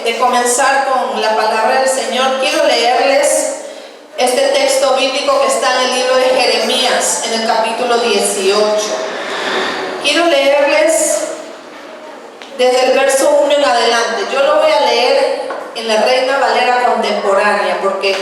de comenzar con la palabra del Señor, quiero leerles este texto bíblico que está en el libro de Jeremías, en el capítulo 18. Quiero leerles desde el verso 1 en adelante. Yo lo voy a leer en la Reina Valera contemporánea, porque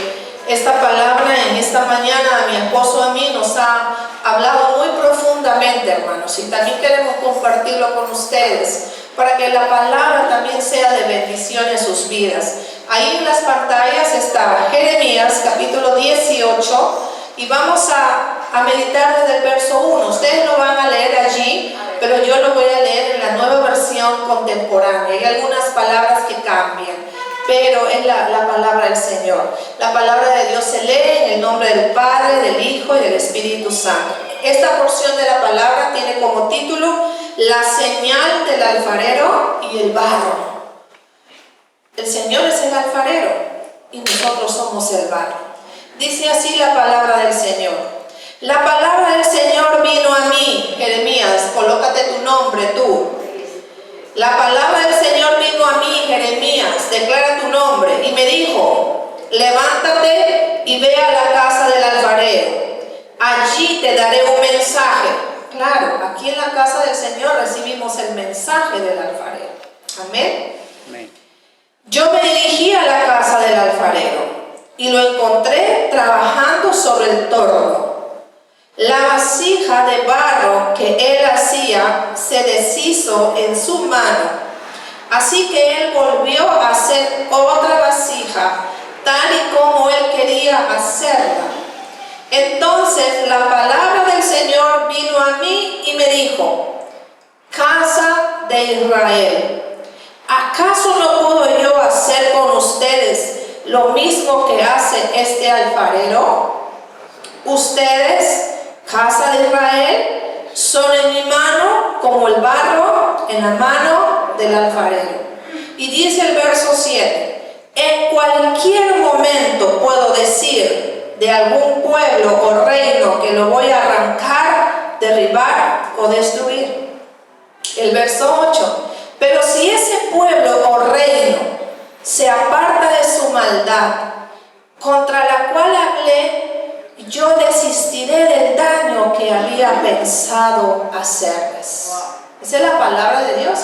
esta palabra en esta mañana a mi esposo, a mí, nos ha hablado muy profundamente, hermanos, y también queremos compartirlo con ustedes para que la palabra también sea de bendición en sus vidas. Ahí en las pantallas está Jeremías capítulo 18 y vamos a meditar desde el verso 1. Ustedes lo van a leer allí, pero yo lo voy a leer en la nueva versión contemporánea. Hay algunas palabras que cambian, pero es la palabra del Señor. La palabra de Dios se lee en el nombre del Padre, del Hijo y del Espíritu Santo. Esta porción de la palabra tiene como título La señal del alfarero y el barro. El Señor es el alfarero y nosotros somos el barro. Dice así la palabra del Señor. La palabra del Señor vino a mí. Jeremías, colócate tu nombre tú. La palabra del Señor vino a mí, Jeremías, declara tu nombre, y me dijo: levántate y ve a la casa del alfarero. Allí te daré un mensaje. Claro, aquí en la casa del Señor recibimos el mensaje del alfarero. Amén. Amén. Yo me dirigí a la casa del alfarero y lo encontré trabajando sobre el torno. La vasija de barro que él hacía se deshizo en su mano, así que él volvió a hacer otra vasija, tal y como él quería hacerla. Entonces la palabra del Señor vino a mí y me dijo: casa de Israel, ¿acaso no puedo yo hacer con ustedes lo mismo que hace este alfarero? Ustedes, casa de Israel, son en mi mano como el barro en la mano del alfarero. Y dice el verso 7: en cualquier momento puedo decir de algún pueblo o reino que lo voy a arrancar, derribar o destruir. El verso 8: pero si ese pueblo o reino se aparta de su maldad, contra la cual hablé, yo desistiré del daño que había pensado hacerles. Esa es la palabra de Dios.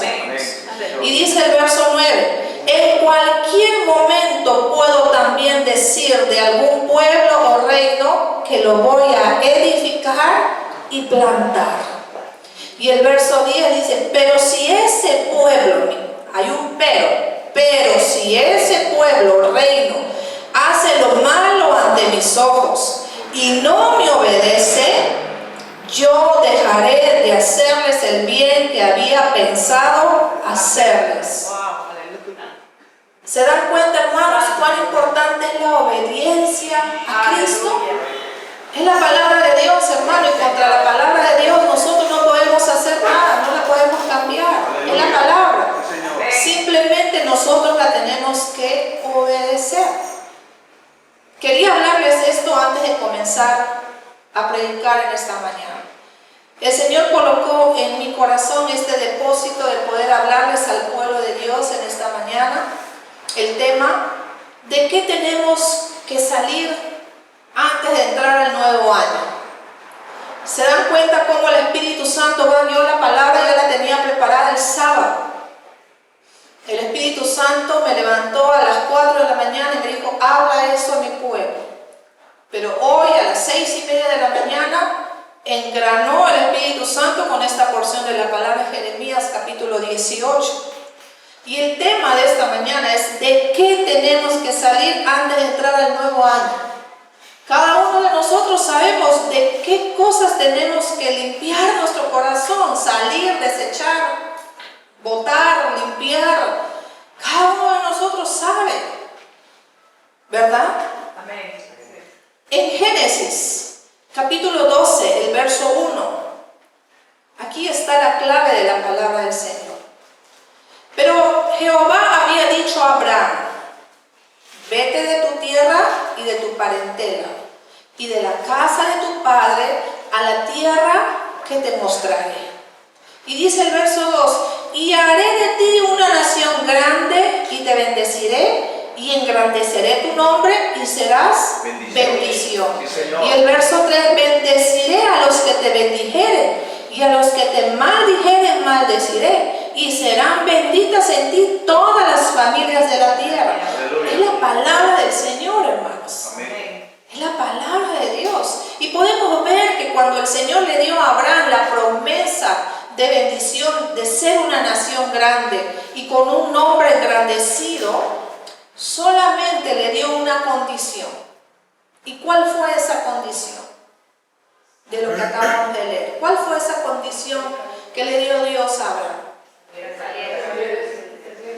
Y dice el verso 9: en cualquier momento puedo también decir de algún pueblo o reino que lo voy a edificar y plantar. Y el verso 10 dice: pero si ese pueblo, hay un pero si ese pueblo o reino hace lo malo ante mis ojos y no me obedece, yo dejaré de hacerles el bien que había pensado hacerles. ¿Se dan cuenta, hermanos, cuán importante es la obediencia a Cristo? Es la palabra de Dios, hermano, y contra la palabra de Dios nosotros no podemos hacer nada, no la podemos cambiar. Es la palabra. Simplemente nosotros la tenemos que obedecer. Quería hablarles esto antes de comenzar a predicar en esta mañana. El Señor colocó en mi corazón este depósito de poder hablarles al pueblo de Dios en esta mañana. El tema de qué tenemos que salir antes de entrar al nuevo año. ¿Se dan cuenta cómo el Espíritu Santo dio la palabra? Yo la tenía preparada el sábado. El Espíritu Santo me levantó a las 4 de la mañana y me dijo: habla eso a mi pueblo. Pero hoy a las 6:30 de la mañana engranó el Espíritu Santo con esta porción de la palabra de Jeremías capítulo 18. Y el tema de esta mañana es: ¿de qué tenemos que salir antes de entrar al nuevo año? Cada uno de nosotros sabemos de qué cosas tenemos que limpiar nuestro corazón, salir, desechar, botar, limpiar. Cada uno de nosotros sabe, ¿verdad? Amén. En Génesis, capítulo 12, el verso 1, aquí está la clave de la palabra del Señor. Pero Jehová había dicho a Abraham: vete de tu tierra y de tu parentela y de la casa de tu padre a la tierra que te mostraré. Y dice el verso 2: y haré de ti una nación nación grande y te bendeciré y engrandeceré tu nombre y serás bendición. Sí, y el verso 3, bendeciré a los que te bendijeren y a los que te maldijeren maldeciré y serán benditas en ti todas las familias de la tierra. Aleluya. Es la palabra del Señor, hermanos. Amén. Es la palabra de Dios. Y podemos ver que cuando el Señor le dio a Abraham la promesa de bendición, de ser una nación grande y con un nombre engrandecido, solamente le dio una condición. ¿Y cuál fue esa condición? De lo que acabamos de leer. ¿Cuál fue esa condición que le dio Dios a Abraham?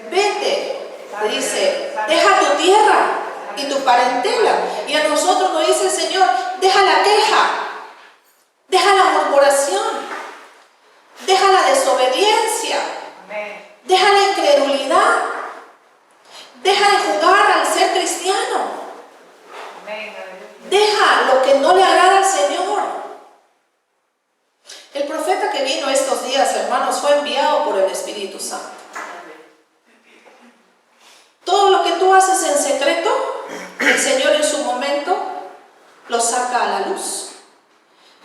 Vete, le dice, deja tu tierra y tu parentela. Y a nosotros nos dice el Señor, deja la queja, deja la murmuración, deja la desobediencia, deja la incredulidad, deja de jugar al ser cristiano, deja lo que no le agrada al Señor. El profeta que vino estos días, hermanos, fue enviado por el Espíritu Santo. Todo lo que tú haces en secreto, el Señor en su momento lo saca a la luz.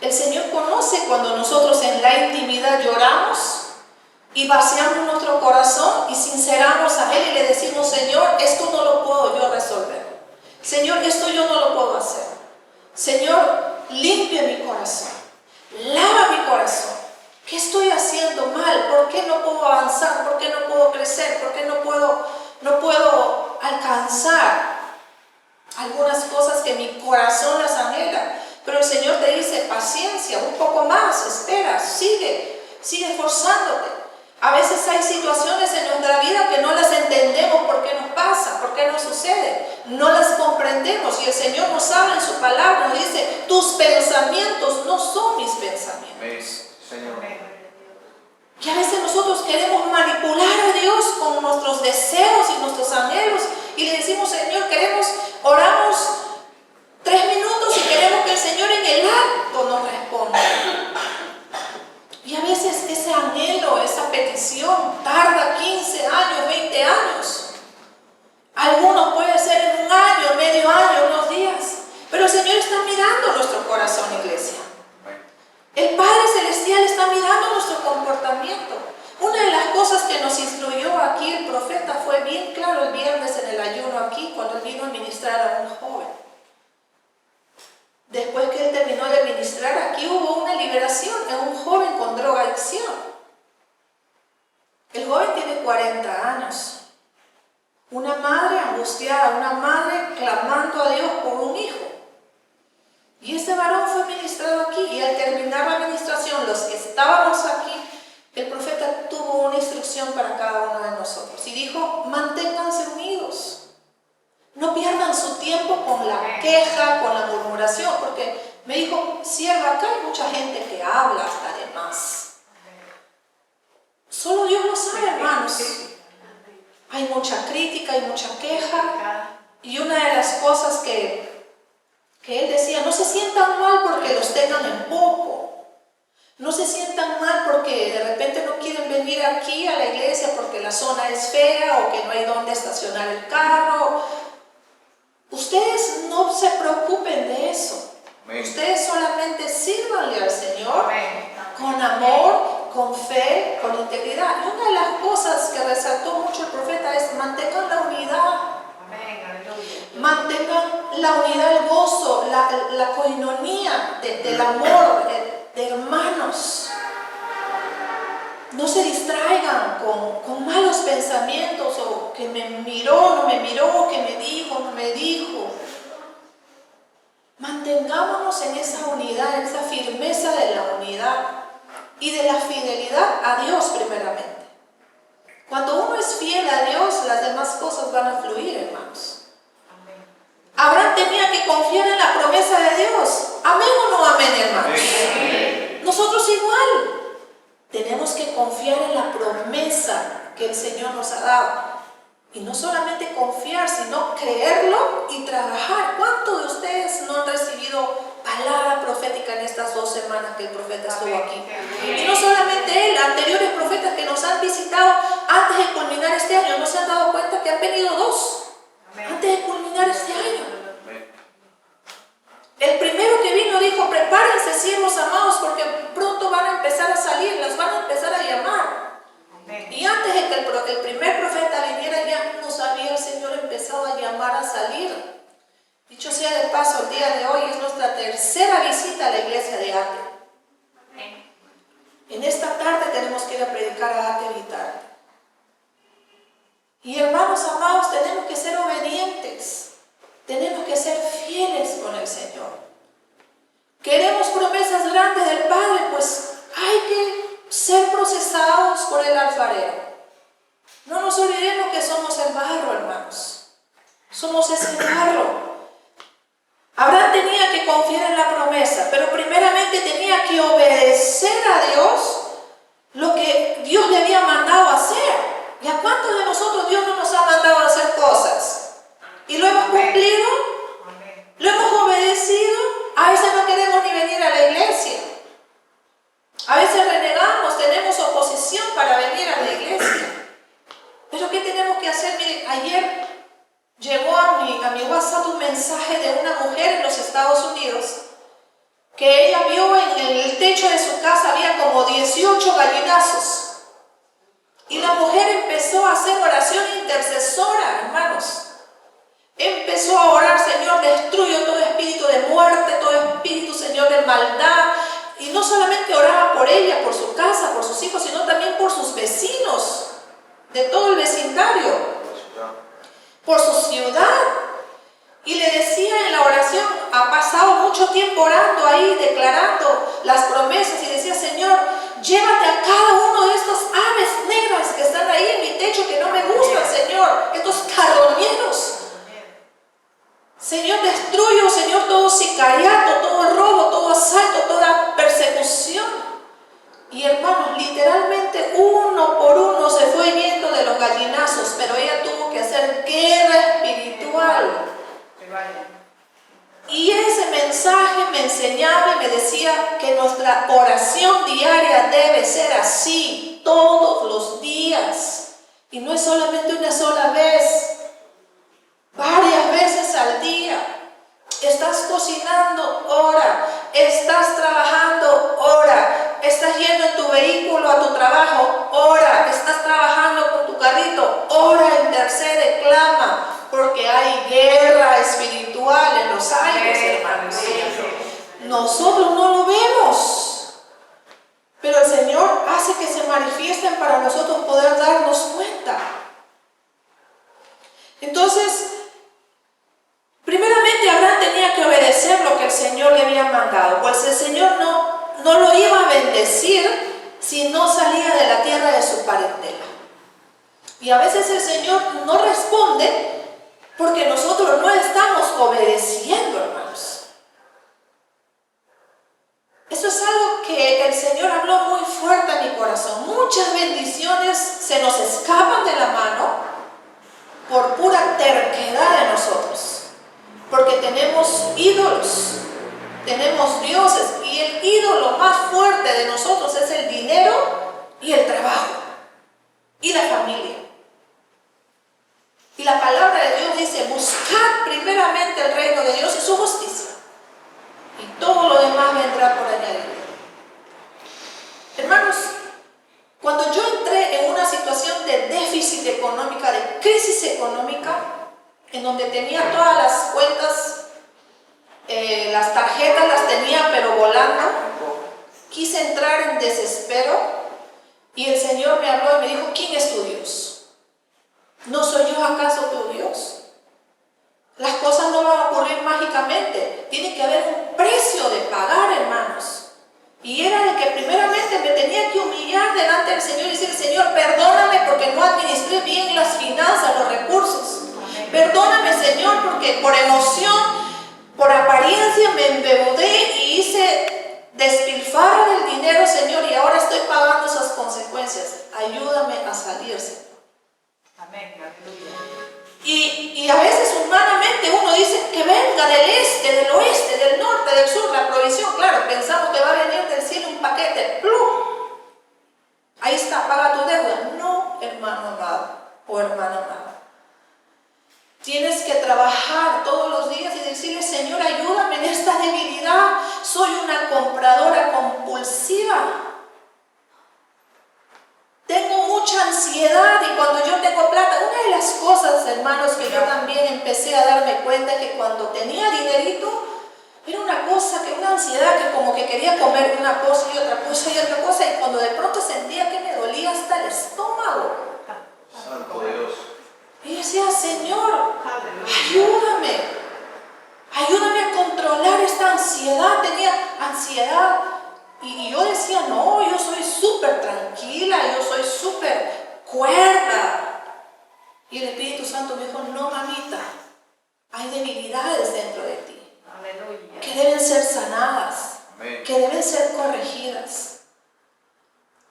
El Señor conoce cuando nosotros en la intimidad lloramos y vaciamos nuestro corazón y sinceramos a Él y le decimos, Señor, esto no lo puedo yo resolver. Señor, esto yo no lo puedo hacer. Señor, limpia mi corazón. Lava mi corazón. ¿Qué estoy haciendo mal? ¿Por qué no puedo avanzar? ¿Por qué no puedo crecer? ¿Por qué no puedo alcanzar algunas cosas que mi corazón las anhela? Pero el Señor te dice, paciencia, un poco más, espera, sigue esforzándote. A veces hay situaciones en nuestra vida que no las entendemos por qué nos pasa, por qué nos sucede. No las comprendemos y el Señor nos habla en su palabra, nos dice, tus pensamientos no son mis pensamientos. Señor. Y a veces nosotros queremos manipular a Dios con nuestros deseos y nuestros anhelos y le decimos, Señor, oramos 3 minutos y queremos que el Señor en el acto nos responda. Y a veces ese anhelo, esa petición tarda 15 años, 20 años. Algunos puede ser en 1 año, medio año, unos días. Pero el Señor está mirando nuestro corazón, iglesia. El Padre Celestial está mirando nuestro comportamiento. Una de las cosas que nos instruyó aquí el profeta fue bien claro el viernes en el ayuno aquí, cuando él vino a ministrar a un joven. Después que él terminó de ministrar, aquí hubo una liberación en un joven con drogadicción. El joven tiene 40 años. Una madre angustiada, una madre clamando a Dios por un hijo. Y ese varón fue ministrado aquí y al terminar la administración, los que estábamos aquí, el profeta tuvo una instrucción para cada uno de nosotros y dijo, manténganse unidos. No pierdan su tiempo con la queja, con la murmuración, porque me dijo, sierva, acá hay mucha gente que habla hasta de más. Solo Dios lo sabe, hermanos. Hay mucha crítica, hay mucha queja. Y una de las cosas que él decía, no se sientan mal porque los tengan en poco. No se sientan mal porque de repente no quieren venir aquí a la iglesia porque la zona es fea o que no hay dónde estacionar el carro. Ustedes no se preocupen de eso. Amén. Ustedes solamente sírvanle al Señor con amor, con fe, con integridad. Y una de las cosas que resaltó mucho el profeta es mantengan la unidad. Mantengan la unidad, el gozo, la coinonía del amor de hermanos. No se distraigan con malos pensamientos o que me miró, no me miró, que me dijo, no me dijo. Mantengámonos en esa unidad, en esa firmeza de la unidad y de la fidelidad a Dios primeramente. Cuando uno es fiel a Dios, las demás cosas van a fluir, hermanos. Abraham tenía que confiar en la promesa de Dios. ¿Amén o no amén, hermanos? Nosotros igual. Tenemos que confiar en la promesa que el Señor nos ha dado. Y no solamente confiar, sino creerlo y trabajar. ¿Cuántos de ustedes no han recibido palabra profética en estas 2 semanas que el profeta estuvo aquí? Y no solamente él, anteriores profetas que nos han visitado antes de culminar este año. dejará debilitar. Y hermanos amados, tenemos que ser obedientes, tenemos que ser fieles con el Señor. Queremos promesas grandes del Padre, pues hay que ser procesados por el alfarero. No nos olvidemos que somos el barro, hermanos. Somos ese barro. Abraham tenía que confiar en la promesa, pero primeramente tenía que obedecer a Dios lo que Dios le había mandado a hacer. ¿Y a cuántos de nosotros Dios no nos ha mandado a hacer cosas? ¿Y lo hemos cumplido? ¿Lo hemos obedecido? A veces no queremos ni venir a la iglesia. A veces renegamos, tenemos oposición para venir a la iglesia. Pero ¿qué tenemos que hacer? Miren, ayer llegó a mi WhatsApp un mensaje de una mujer en los Estados Unidos que ella vio en el techo de su casa había como 18 gallinazos. Y la mujer empezó a hacer oración intercesora, hermanos. Empezó a orar: Señor, destruyo todo espíritu de muerte, todo espíritu, Señor, de maldad. Y no solamente oraba por ella, por su casa, por sus hijos, sino también por sus vecinos, de todo el vecindario, por su ciudad. Y le decía en la oración, ha pasado mucho tiempo orando ahí, declarando las promesas, y decía: Señor, llévate a cada uno de estos aves negras que están ahí en mi techo, que no me gustan, Señor, estos carroñeros. Señor, destruyo, Señor, todo sicariato, todo robo, todo asalto, toda persecución. Y hermanos, literalmente uno por uno se fue yendo de los gallinazos, pero ella tuvo que hacer guerra espiritual. Y ese mensaje me enseñaba y me decía que nuestra oración diaria debe ser así, todos los días. Y no es solamente una sola vez, varias veces al día. Estás cocinando, ora. Estás trabajando, ora. Estás yendo en tu vehículo a tu trabajo, ora. Estás trabajando con tu carrito, ora, intercede, clama. Porque hay guerra espiritual en los aires, hermanos. Nosotros no lo vemos, pero el Señor hace que se manifiesten para nosotros poder darnos cuenta. Entonces, primeramente Abraham tenía que obedecer lo que el Señor le había mandado, pues el Señor no lo iba a bendecir si no salía de la tierra de su parentela. Y a veces el Señor no responde porque nosotros no estamos obedeciendo, hermanos. Eso es algo que el Señor habló muy fuerte a mi corazón. Muchas bendiciones se nos escapan de la mano por pura terquedad de nosotros. Porque tenemos ídolos, tenemos dioses, y el ídolo más fuerte de nosotros es el dinero y el trabajo y la familia. Y la palabra de Dios dice: buscad primeramente el reino de Dios y su justicia, y todo lo demás vendrá por añadidura. Hermanos, cuando yo entré en una situación de déficit económica, de crisis económica, en donde tenía todas las cuentas, las tarjetas las tenía pero volando, quise entrar en desespero, y el Señor me habló y me dijo: ¿quién es tu Dios? ¿No soy yo acaso tu Dios? Las cosas no van a ocurrir mágicamente. Tiene que haber un precio de pagar, hermanos. Y era de que primeramente me tenía que humillar delante del Señor y decir: Señor, perdóname porque no administré bien las finanzas, los recursos. Perdóname, Señor, porque por emoción, por apariencia me embeudé y hice despilfarro del dinero, Señor, y ahora estoy pagando esas consecuencias. Ayúdame a salir, Señor. Amén, aleluya. Y a veces humanamente uno dice que venga del este, del oeste, del norte, del sur, la provisión. Claro, pensamos que va a venir del cielo un paquete. ¡Plum! Ahí está, paga tu deuda. No, hermano amado o hermana amada. Tienes que trabajar todos los días y decirle: Señor, ayúdame en esta debilidad. Soy una compradora compulsiva. Tengo mucha ansiedad, y cuando yo tengo plata, una de las cosas, hermanos, que yo también empecé a darme cuenta es que cuando tenía dinerito, era una ansiedad que como que quería comer una cosa y otra cosa y otra cosa, y cuando de pronto sentía que me dolía hasta el cuerda. Y el Espíritu Santo me dijo, no, mamita, hay debilidades dentro de ti Aleluya. que deben ser sanadas, Amén. que deben ser corregidas.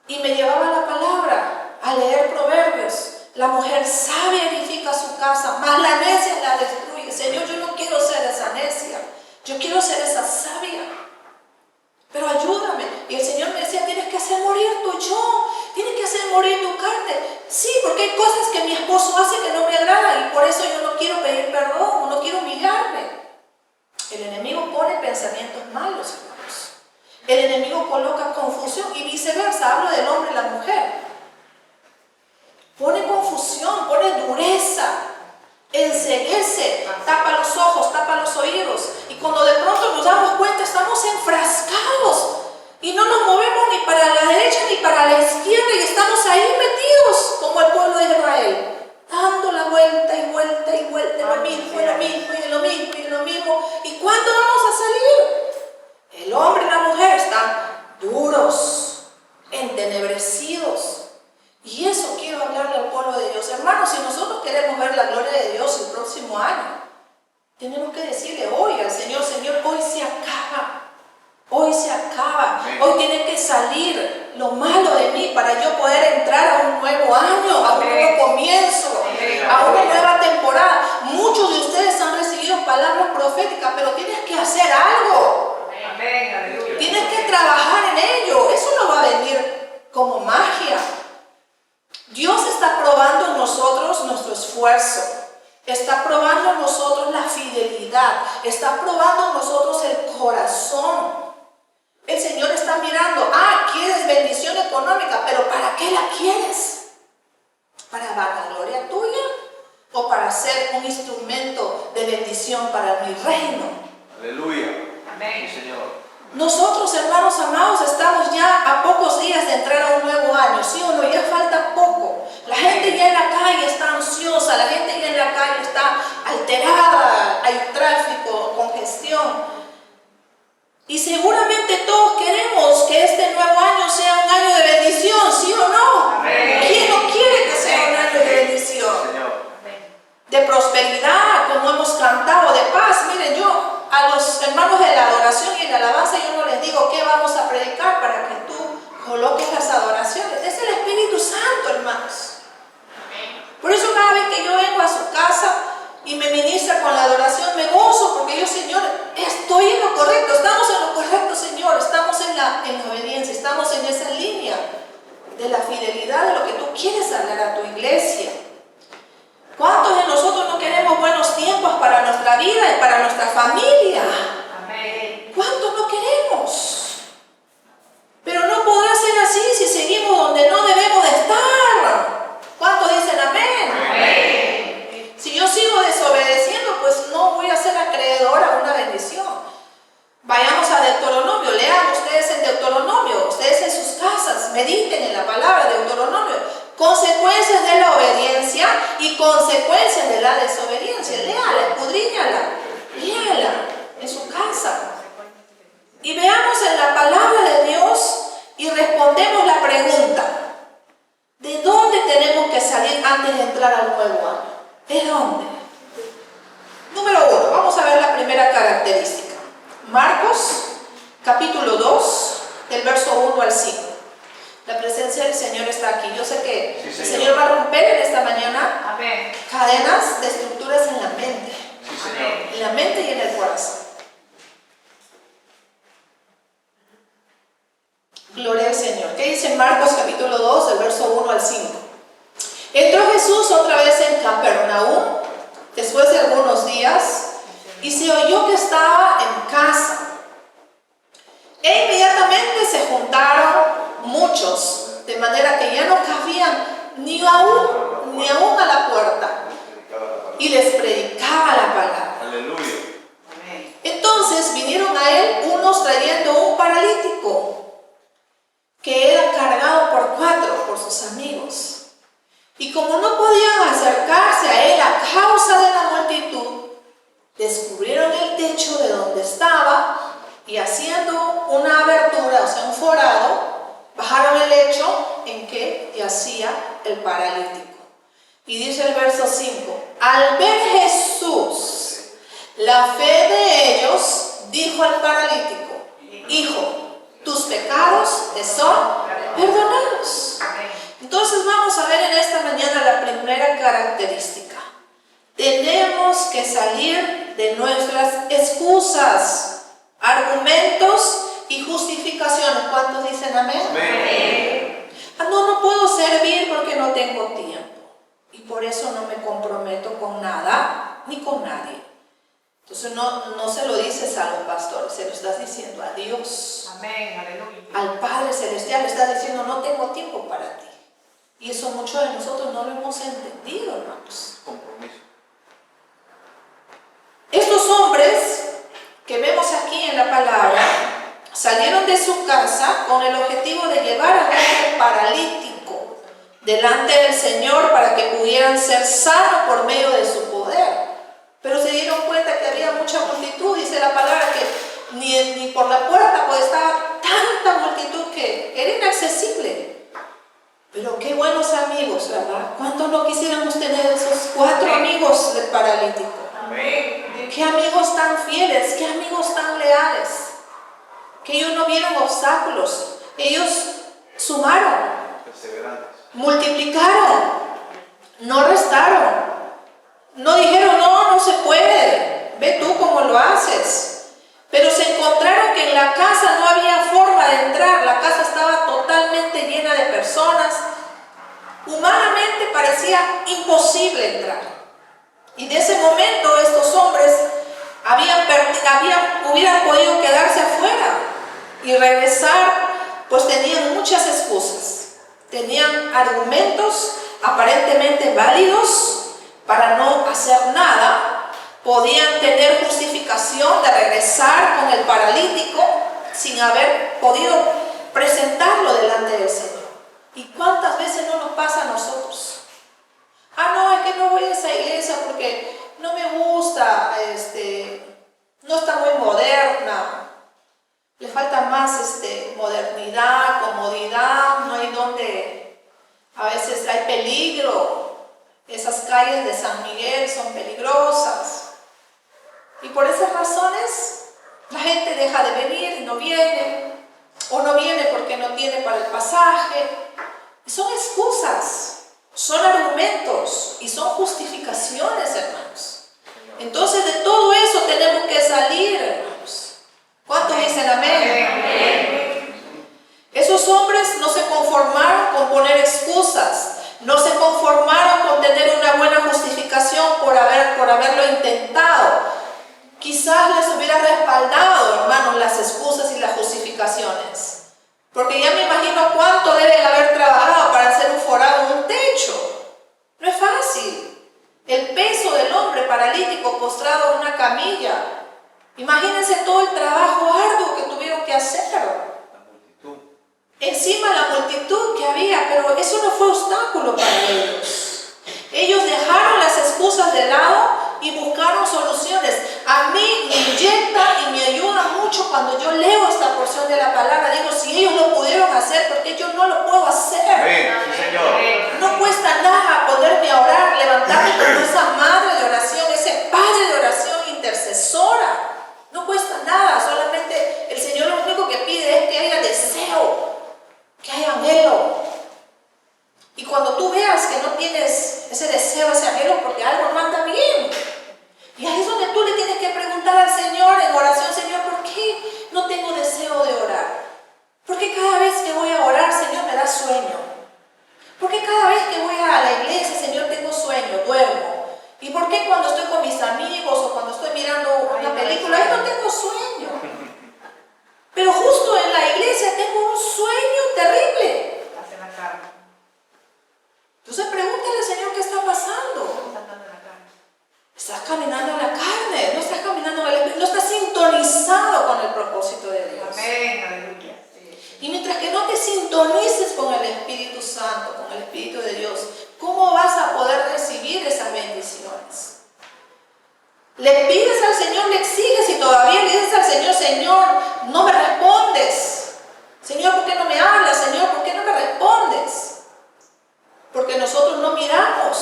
Y me llevaba la palabra a leer Proverbios. La mujer sabia edifica su casa, mas la necia la destruye. Señor, yo no quiero ser esa necia, yo quiero ser esa sabia. Pero ayúdame. Y el Señor me decía, tienes que hacer morir tu yo, tienes que hacer morir tu carne. Sí, porque hay cosas que mi esposo hace que no me agradan y por eso yo no quiero pedir perdón, no quiero humillarme. El enemigo pone pensamientos malos, hermanos. El enemigo coloca confusión y viceversa. Hablo del hombre y la mujer. Pone confusión, pone dureza, enceguece, tapa los ojos, tapa los oídos. Y cuando de pronto nos damos cuenta, estamos enfrascados y no nos movemos ni para la derecha ni para la izquierda y estamos ahí metidos como el pueblo de Israel, dando la vuelta y vuelta y vuelta, lo mismo, y lo mismo, y lo mismo, y lo mismo. ¿Y cuándo vamos a salir? El hombre y la mujer están duros, entenebrecidos. Y eso quiero hablarle al pueblo de Dios. Hermanos, si nosotros queremos ver la gloria de Dios el próximo año, tenemos que decirle hoy al Señor, Señor, hoy se acaba. Hoy se acaba. Hoy tiene que salir lo malo de mí para yo poder entrar a un nuevo año, a un nuevo comienzo, a una nueva temporada. Muchos de ustedes han recibido palabras proféticas, pero tienes que hacer algo. Amén. Aleluya. Tienes que trabajar en ello. Eso no va a venir como magia. Dios está probando en nosotros nuestro esfuerzo, está probando en nosotros la fidelidad, está probando en nosotros el corazón. El Señor está mirando, quieres bendición económica, pero ¿para qué la quieres? ¿Para vanagloria tuya o para ser un instrumento de bendición para mi reino? Aleluya. Amén. Sí, Señor. Nosotros, hermanos amados, estamos ya a pocos días de entrar a un nuevo año, ¿sí o no? Ya falta poco. La gente ya en la calle está ansiosa, la gente ya en la calle está alterada, hay tráfico, congestión. Y seguramente todos queremos que este nuevo año sea un año de bendición, ¿sí o no? Amén. ¿Quién no quiere que sea un año de bendición? Señor. De prosperidad, como hemos cantado, de paz. Miren, yo a los hermanos de la adoración y en la alabanza yo no les digo qué vamos a predicar para que tú coloques las adoraciones. Es el Espíritu Santo, hermanos. Por eso cada vez que yo vengo a su casa y me ministra con la adoración, me gozo porque yo, Señor, estoy en lo correcto, estamos en lo correcto, Señor, estamos en la obediencia, estamos en esa línea de la fidelidad de lo que tú quieres hablar a tu iglesia. ¿Cuántos de nosotros no queremos buenos tiempos para nuestra vida y para nuestra familia? Amén. ¿Cuántos no queremos? Pero no podrá ser así si seguimos donde no debemos de estar. ¿Cuántos dicen amén? Amén. Si yo sigo desobedeciendo, pues no voy a ser acreedora a una bendición. Vayamos a Deuteronomio, lean ustedes en Deuteronomio, ustedes en sus casas, mediten en la palabra de Deuteronomio. Consecuencias de la obediencia y consecuencias de la desobediencia. Léala, escudriñala, léala en su casa. Y veamos en la palabra de Dios y respondemos la pregunta: ¿de dónde tenemos que salir antes de entrar al nuevo año? ¿De dónde? Número 1, vamos a ver la primera característica. Marcos, capítulo 2, del verso 1 al 5. La presencia del Señor está aquí. Yo sé que Sí, el Señor. Señor va a romper en esta mañana Amén. cadenas de estructuras en la mente. Sí, Señor. En la mente y en el corazón. Gloria al Señor. ¿Qué dice Marcos capítulo 2, del verso 1 al 5? Entró Jesús otra vez en Capernaum, después de algunos días, y se oyó que estaba en casa. E inmediatamente se juntaron muchos, de manera que ya no cabían ni aún a la puerta, y les predicaba la palabra. Aleluya. Amén. Entonces vinieron a él unos trayendo un paralítico que era cargado por 4 por sus amigos. Y como no podían acercarse a él a causa de la multitud, descubrieron el techo de donde estaba y haciendo una abertura, o sea, un forado, bajaron el lecho en que yacía yacía el paralítico. Y dice el verso 5, al ver Jesús la fe de ellos, dijo al paralítico, hijo, tus pecados te son perdonados. Entonces vamos a ver en esta mañana la primera característica. Tenemos que salir de nuestras excusas, argumentos y justificaciones. ¿Cuántos dicen amén? Amén. No puedo servir porque no tengo tiempo. Y por eso no me comprometo con nada ni con nadie. Entonces no se lo dices a un pastor, se lo estás diciendo a Dios. Amén, aleluya. Al Padre Celestial le estás diciendo, no tengo tiempo para ti. Y eso muchos de nosotros no lo hemos entendido, hermanos. Compromiso. Estos hombres que vemos aquí en la palabra salieron de su casa con el objetivo de llevar a un paralítico delante del Señor para que pudieran ser sanos por medio de su poder. Pero se dieron cuenta que había mucha multitud, dice la palabra que ni por la puerta pues estaba tanta multitud que era inaccesible. Pero qué buenos amigos, ¿verdad? ¿Cuántos no quisiéramos tener esos 4 amigos del paralítico? Amén. Qué amigos tan fieles, qué amigos tan leales, que ellos no vieron obstáculos, ellos sumaron, Perseverantes. multiplicaron, no restaron, no dijeron no se puede, ve tú cómo lo haces. Pero se encontraron que en la casa no había forma de entrar, la casa estaba totalmente llena de personas, humanamente parecía imposible entrar. Y de ese momento estos hombres hubieran podido quedarse afuera y regresar, pues tenían muchas excusas, tenían argumentos aparentemente válidos para no hacer nada, podían tener justificación de regresar con el paralítico sin haber podido presentarlo delante del Señor. ¿Y cuántas veces no nos pasa a nosotros? No, es que no voy a esa iglesia porque no me gusta, no está muy moderna, le falta más modernidad, comodidad, no hay donde, a veces hay peligro, esas calles de San Miguel son peligrosas. Y por esas razones la gente deja de venir y no viene, o no viene porque no tiene para el pasaje. Y son excusas. Son argumentos y son justificaciones, hermanos. Entonces de todo eso tenemos que salir, hermanos. ¿Cuántos dicen amén? Amén. Esos hombres no se conformaron con poner excusas, no se conformaron con tener una buena justificación por haberlo intentado. Quizás les hubiera respaldado, hermanos, las excusas y las justificaciones. Porque ya me imagino cuánto deben haber trabajado para hacer un forado en un techo. No es fácil. El peso del hombre paralítico postrado en una camilla. Imagínense todo el trabajo arduo que tuvieron que hacer. La multitud. Encima la multitud que había, pero eso no fue obstáculo para ellos. Ellos dejaron las excusas de lado y buscaron soluciones. A mí me inyecta y me ayuda mucho cuando yo leo esta porción de la palabra. Digo, si ellos lo pudieron hacer, ¿por qué yo no lo puedo hacer? Amén. Sí, Señor. No cuesta nada ponerme a orar, levantarme como esa madre de oración, ese padre de oración intercesora. No cuesta nada, solamente el Señor lo único que pide es que haya deseo, que haya anhelo. Y cuando tú veas que no tienes ese deseo, ese anhelo, porque algo no anda bien, y ahí es donde tú le tienes que preguntar al Señor en oración: Señor, ¿por qué no tengo deseo de orar? ¿Por qué cada vez que voy a orar, Señor, me da sueño? ¿Por qué cada vez que voy a la iglesia, Señor, tengo sueño, duermo? ¿Y por qué cuando estoy con mis amigos o cuando estoy mirando una película, ahí no tengo sueño? Pero justo en la iglesia tengo un sueño terrible. Hace la carne. Entonces pregúntale al Señor qué está pasando. Está andando en la carne. Estás caminando en la carne, no estás caminando en el Espíritu, no estás sintonizado con el propósito de Dios. Amén, aleluya. Sí. Y mientras que no te sintonices con el Espíritu Santo, con el Espíritu de Dios, ¿cómo vas a poder recibir esas bendiciones? Le pides al Señor, le exiges y todavía le dices al Señor: Señor, no me respondes. Señor, ¿por qué no me hablas? Señor, ¿por qué no me respondes?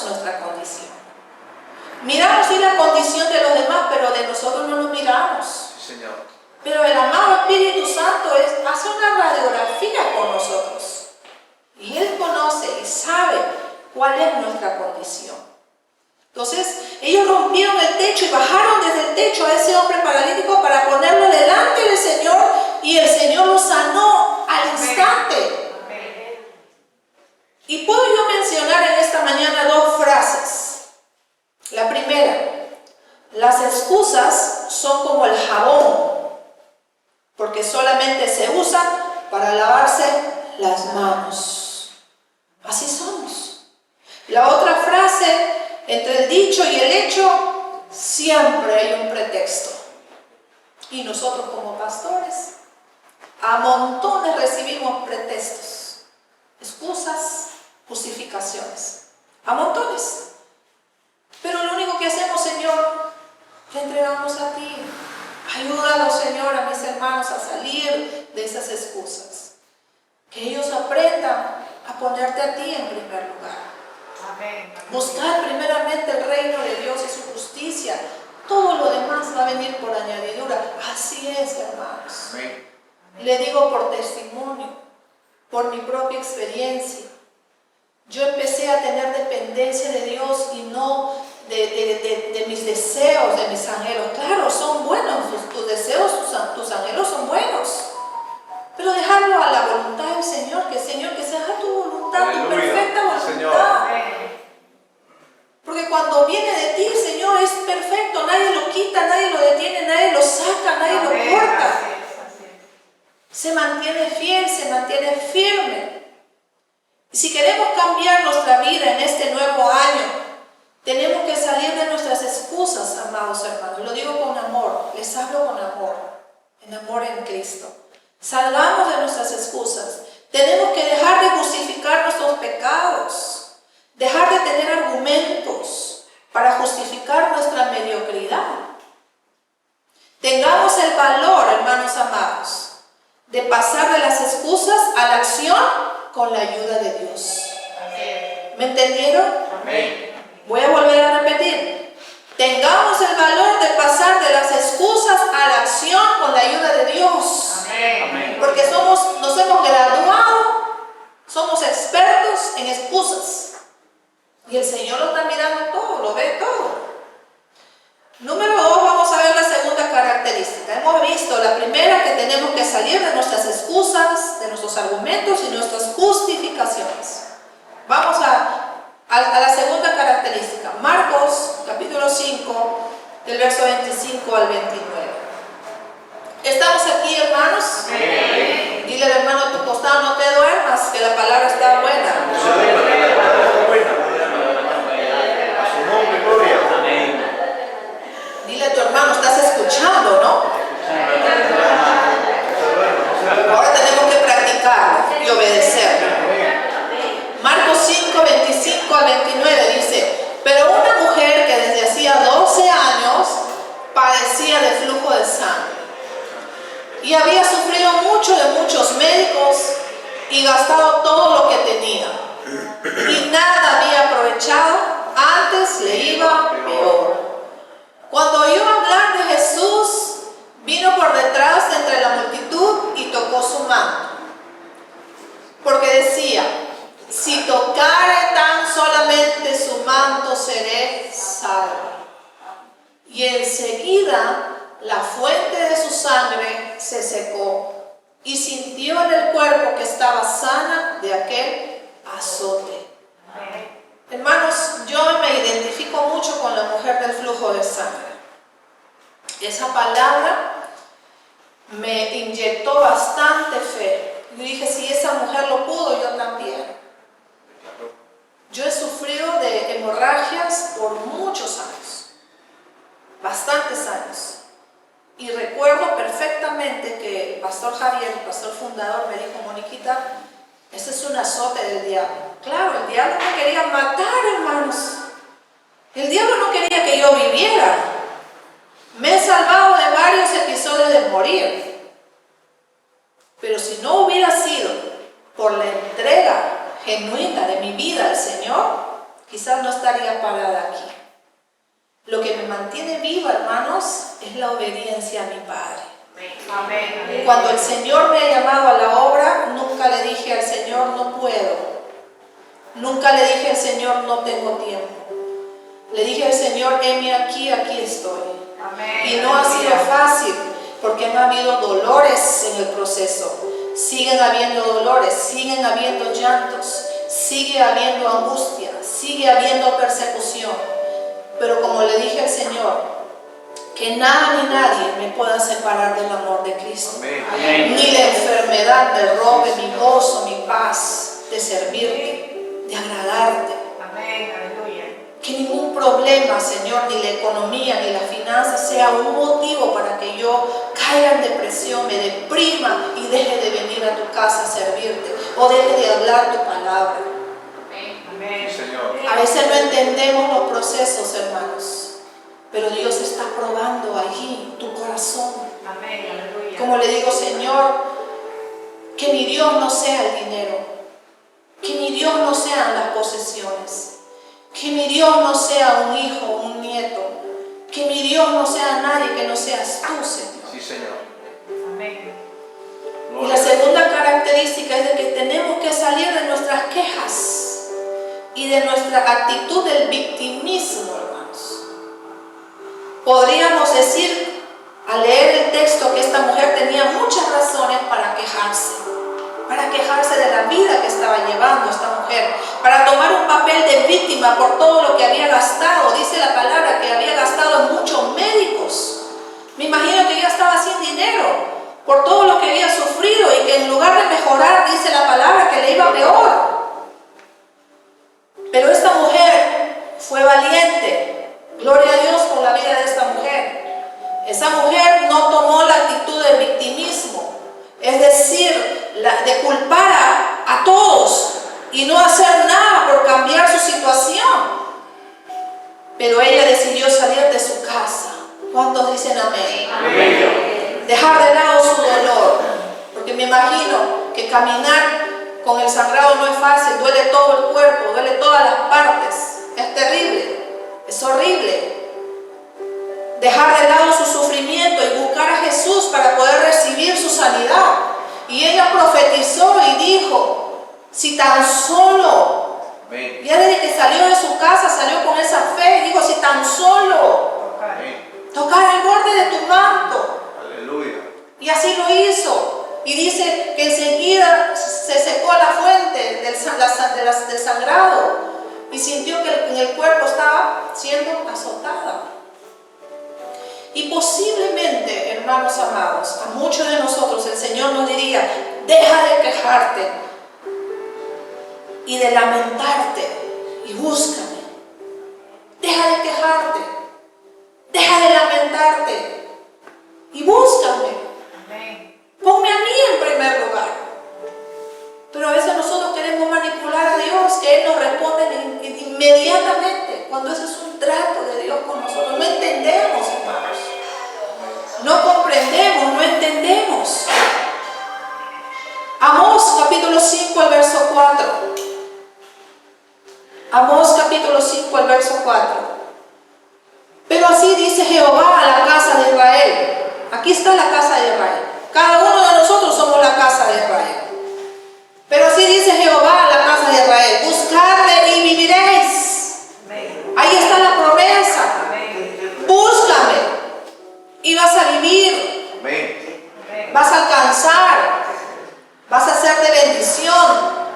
nuestra condición. Miramos sí la condición de los demás, pero de nosotros no nos miramos. Sí, Señor. Pero el amado Espíritu Santo hace una radiografía con nosotros. Y Él conoce y sabe cuál es nuestra condición. Entonces, ellos rompieron el techo y bajaron desde el techo a ese hombre paralítico para ponerlo delante del Señor, y el Señor lo sanó al instante. Y puedo yo mencionar en esta mañana dos frases. La primera, las excusas son como el jabón, porque solamente se usa para lavarse las manos. Así somos. La otra frase, entre el dicho y el hecho, siempre hay un pretexto. Y nosotros como pastores, a montones recibimos pretextos, excusas, justificaciones. A montones. Pero lo único que hacemos, Señor, le entregamos a ti. Ayúdanos, Señor, a mis hermanos a salir de esas excusas. Que ellos aprendan a ponerte a ti en primer lugar. Buscar primeramente el reino de Dios y su justicia. Todo lo demás va a venir por añadidura. Así es, hermanos. Amén. Le digo por testimonio, por mi propia experiencia. Yo empecé a tener dependencia de Dios y no de mis deseos, de mis anhelos. Claro, son buenos tus deseos, tus anhelos son buenos. Pero dejarlo a la voluntad del Señor, que Señor, que se haga tu voluntad, tu perfecta voluntad. Señor. Porque cuando viene de ti, Señor, es perfecto, nadie lo quita, nadie lo detiene, nadie lo saca, nadie lo corta. Se mantiene fiel, se mantiene firme. Y si queremos cambiar nuestra vida en este nuevo año, tenemos que salir de nuestras excusas, amados hermanos. Lo digo con amor, les hablo con amor, en amor en Cristo. Salgamos de nuestras excusas. Tenemos que dejar de justificar nuestros pecados, dejar de tener argumentos para justificar nuestra mediocridad. Tengamos el valor, hermanos amados, de pasar de las excusas a la acción con la ayuda de Dios. ¿Me entendieron? Amén. Voy a volver a repetir. Tengamos el valor de pasar de las excusas a la acción con la ayuda de Dios. Amén. Porque nos hemos graduado, somos expertos en excusas. Y el Señor lo está mirando todo, lo ve todo. Número 2, vamos a ver la segunda característica. Hemos visto la primera, que tenemos que salir de nuestras excusas, de nuestros argumentos y nuestras justificaciones. Vamos a la segunda característica. Marcos, capítulo 5, del verso 25 al 29. ¿Estamos aquí, hermanos? Amén. Dile al hermano a tu costado, no te duermas, que la palabra está buena. A su nombre, gloria. Dile a tu hermano, estás escuchando, ¿no? Ahora tenemos que practicar y obedecer. Marcos 5, 25 al 29 dice: pero una mujer que desde hacía 12 años padecía de flujo de sangre y había sufrido mucho de muchos médicos y gastado todo lo que tenía, y nada había aprovechado, antes le iba peor. Cuando oyó hablar de Jesús, vino por detrás entre la multitud y tocó su manto, porque decía: si tocare tan solamente su manto, seré salvo. Y enseguida la fuente de su sangre se secó, y sintió en el cuerpo que estaba sana de aquel azote. Hermanos, yo me identifico mucho con la mujer del flujo de sangre. Esa palabra me inyectó bastante fe. Yo dije, si esa mujer lo pudo, yo también. Yo he sufrido de hemorragias por muchos años, bastantes años. Y recuerdo perfectamente que el pastor Javier, el pastor fundador, me dijo: Moniquita, este es un azote del diablo. Claro, el diablo me quería matar, hermanos. El diablo no quería que yo viviera. Me he salvado de varios episodios de morir. Pero si no hubiera sido por la entrega genuina de mi vida al Señor, quizás no estaría parada aquí. Lo que me mantiene viva, hermanos, es la obediencia a mi Padre. Amén. Cuando el Señor me ha llamado a la obra, nunca le dije al Señor, no puedo. Nunca le dije al Señor, no tengo tiempo. Le dije al Señor, heme aquí, aquí estoy. Amén. Y no ha sido fácil, porque han habido dolores en el proceso. Siguen habiendo dolores, siguen habiendo llantos, sigue habiendo angustia, sigue habiendo persecución. Pero como le dije al Señor, que nada ni nadie me pueda separar del amor de Cristo. Amén. Ni la enfermedad me robe mi gozo, mi paz de servirte, de agradarte. Amén. Aleluya. Que ningún problema, Señor, ni la economía, ni las finanzas sea un motivo para que yo caiga en depresión, me deprima y deje de venir a tu casa a servirte o deje de hablar tu palabra. Amén. Sí, Señor. A veces no entendemos los procesos, hermanos, pero Dios está probando allí tu corazón. Amén. Aleluya. Como le digo, Señor, que mi Dios no sea el dinero, que mi Dios no sean las posesiones, que mi Dios no sea un hijo, un nieto, que mi Dios no sea nadie que no seas tú, Señor. Sí, Señor. Amén. Y la segunda característica es de que tenemos que salir de nuestras quejas y de nuestra actitud del victimismo, hermanos. Podríamos decir, al leer el texto, que esta mujer tenía muchas razones para quejarse de la vida que estaba llevando esta mujer, para tomar un papel de víctima por todo lo que había gastado. Dice la palabra que había gastado en muchos médicos. Me imagino que ya estaba sin dinero por todo lo que había sufrido y que en lugar de mejorar, dice la palabra, que le iba peor. Pero esta mujer fue valiente. Gloria a Dios por la vida de esta mujer. Esa mujer no tomó la actitud del victimismo, es decir, de culpar a todos y no hacer nada por cambiar su situación. Pero ella decidió salir de su casa. ¿Cuántos dicen amén? Amén. Dejar de lado su dolor, porque me imagino que caminar con el sangrado no es fácil, duele todo el cuerpo, duele todas las partes, es terrible, es horrible. Dejar de lado su sufrimiento y buscar a Jesús para poder recibir su sanidad. Y ella profetizó y dijo, si tan solo, Amén. ya desde que salió de su casa, salió con esa fe, y dijo, si tan solo Amén. tocar el borde de tu manto. Aleluya. Y así lo hizo. Y dice que enseguida se secó la fuente del sangrado y sintió que en el cuerpo estaba siendo azotada. Y posiblemente, hermanos amados, a muchos de nosotros el Señor nos diría, deja de quejarte y de lamentarte y búscame. Deja de quejarte, deja de lamentarte y búscame. Amén. Ponme a mí en primer lugar. Pero a veces nosotros queremos manipular a Dios, que Él nos responde inmediatamente, cuando ese es un trato de Dios con nosotros. No entendemos, hermanos. No comprendemos, no entendemos. Amós capítulo 5, el verso 4. Amós capítulo 5, el verso 4. Pero así dice Jehová a la casa de Israel. Aquí está la casa de Israel. Cada uno de nosotros somos la casa de Israel. Pero así dice Jehová a la casa de Israel, buscadme y viviréis. Amén. Ahí está la promesa. Amén. Búscame y vas a vivir, Amén. vas a alcanzar, vas a ser de bendición,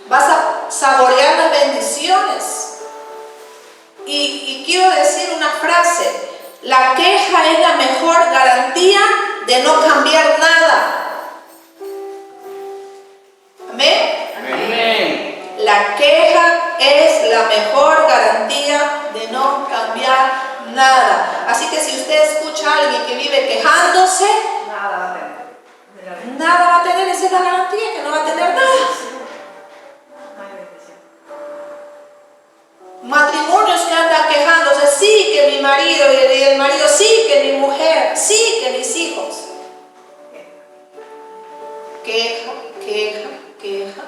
vas a saborear las bendiciones. Y quiero decir una frase, la queja es la mejor garantía de no cambiar nada. Amén. Amén. La queja es la mejor garantía de no cambiar nada. Así que si usted escucha a alguien que vive quejándose, Nada va a tener. nada va a tener, esa es la garantía, que no va a tener nada. No hay bendición. Matrimonios que andan quejándose, sí que mi marido, y el marido, sí que mi mujer, sí que mis hijos. Queja, queja, queja, queja.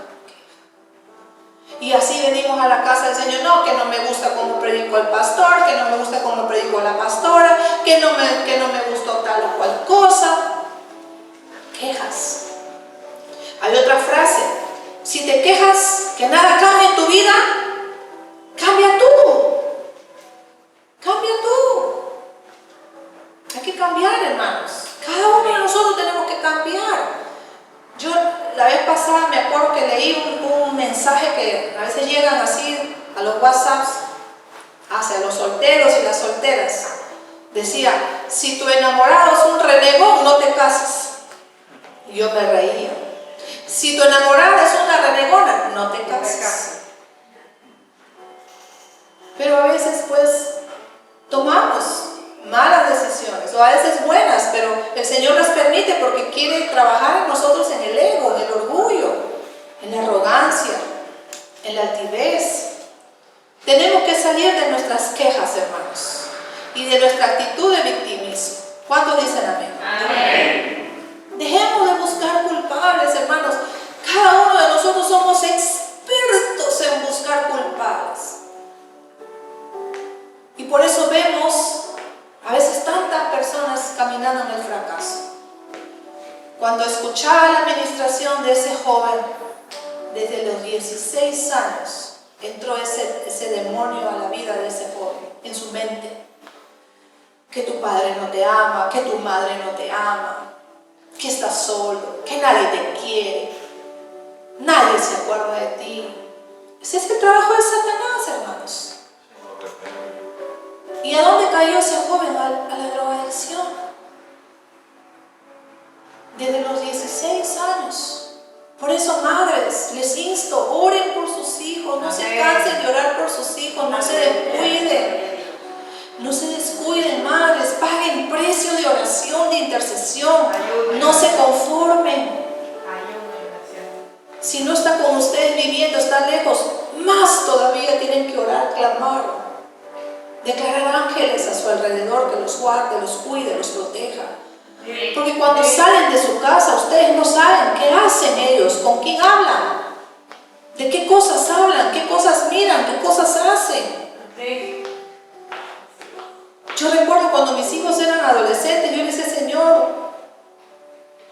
Y así venimos a la casa del Señor. No, que no me gusta cómo predicó el pastor, que no me gusta cómo predicó la pastora, que no me gustó tal o cual cosa. Quejas. Hay otra frase: si te quejas que nada cambie en tu vida, cambia tú. Cambia tú. Hay que cambiar, hermanos. Cada uno de nosotros tenemos que cambiar. Yo la vez pasada me acuerdo que leí un mensaje que a veces llegan así a los WhatsApps hacia los solteros y las solteras. Decía: si tu enamorado es un renegón, no te cases. Y yo me reía. Si tu enamorada es una renegona, no te cases. Pero a veces pues tomamos malas decisiones, o a veces buenas, pero el Señor las permite porque quiere trabajar en nosotros en el ego, en el orgullo, en la arrogancia, en la altivez. Tenemos que salir de nuestras quejas, hermanos, y de nuestra actitud de victimismo. ¿Cuántos dicen amén? Amén. Dejemos de buscar culpables, hermanos. Cada uno de nosotros somos expertos en buscar culpables. Y por eso vemos a veces tantas personas caminando en el fracaso. Cuando escuchaba la administración de ese joven, desde los 16 años, entró ese demonio a la vida de ese joven, en su mente. Que tu padre no te ama, que tu madre no te ama, que estás solo, que nadie te quiere, nadie se acuerda de ti. Ese es el trabajo de Satanás, hermanos. ¿Y a dónde cayó ese joven? A la drogadicción. Desde los 16 años. Por eso, madres, les insto, oren por sus hijos, no se cansen de orar por sus hijos, no se descuiden. No se descuiden, madres, paguen precio de oración, de intercesión. No se conformen. Si no está con ustedes viviendo, está lejos, más todavía tienen que orar, clamar. Declarar ángeles a su alrededor que los guarde, los cuide, los proteja. Porque cuando salen de su casa, ustedes no saben qué hacen ellos, con quién hablan, de qué cosas hablan, qué cosas miran, qué cosas hacen. Yo recuerdo cuando mis hijos eran adolescentes, yo les decía: Señor,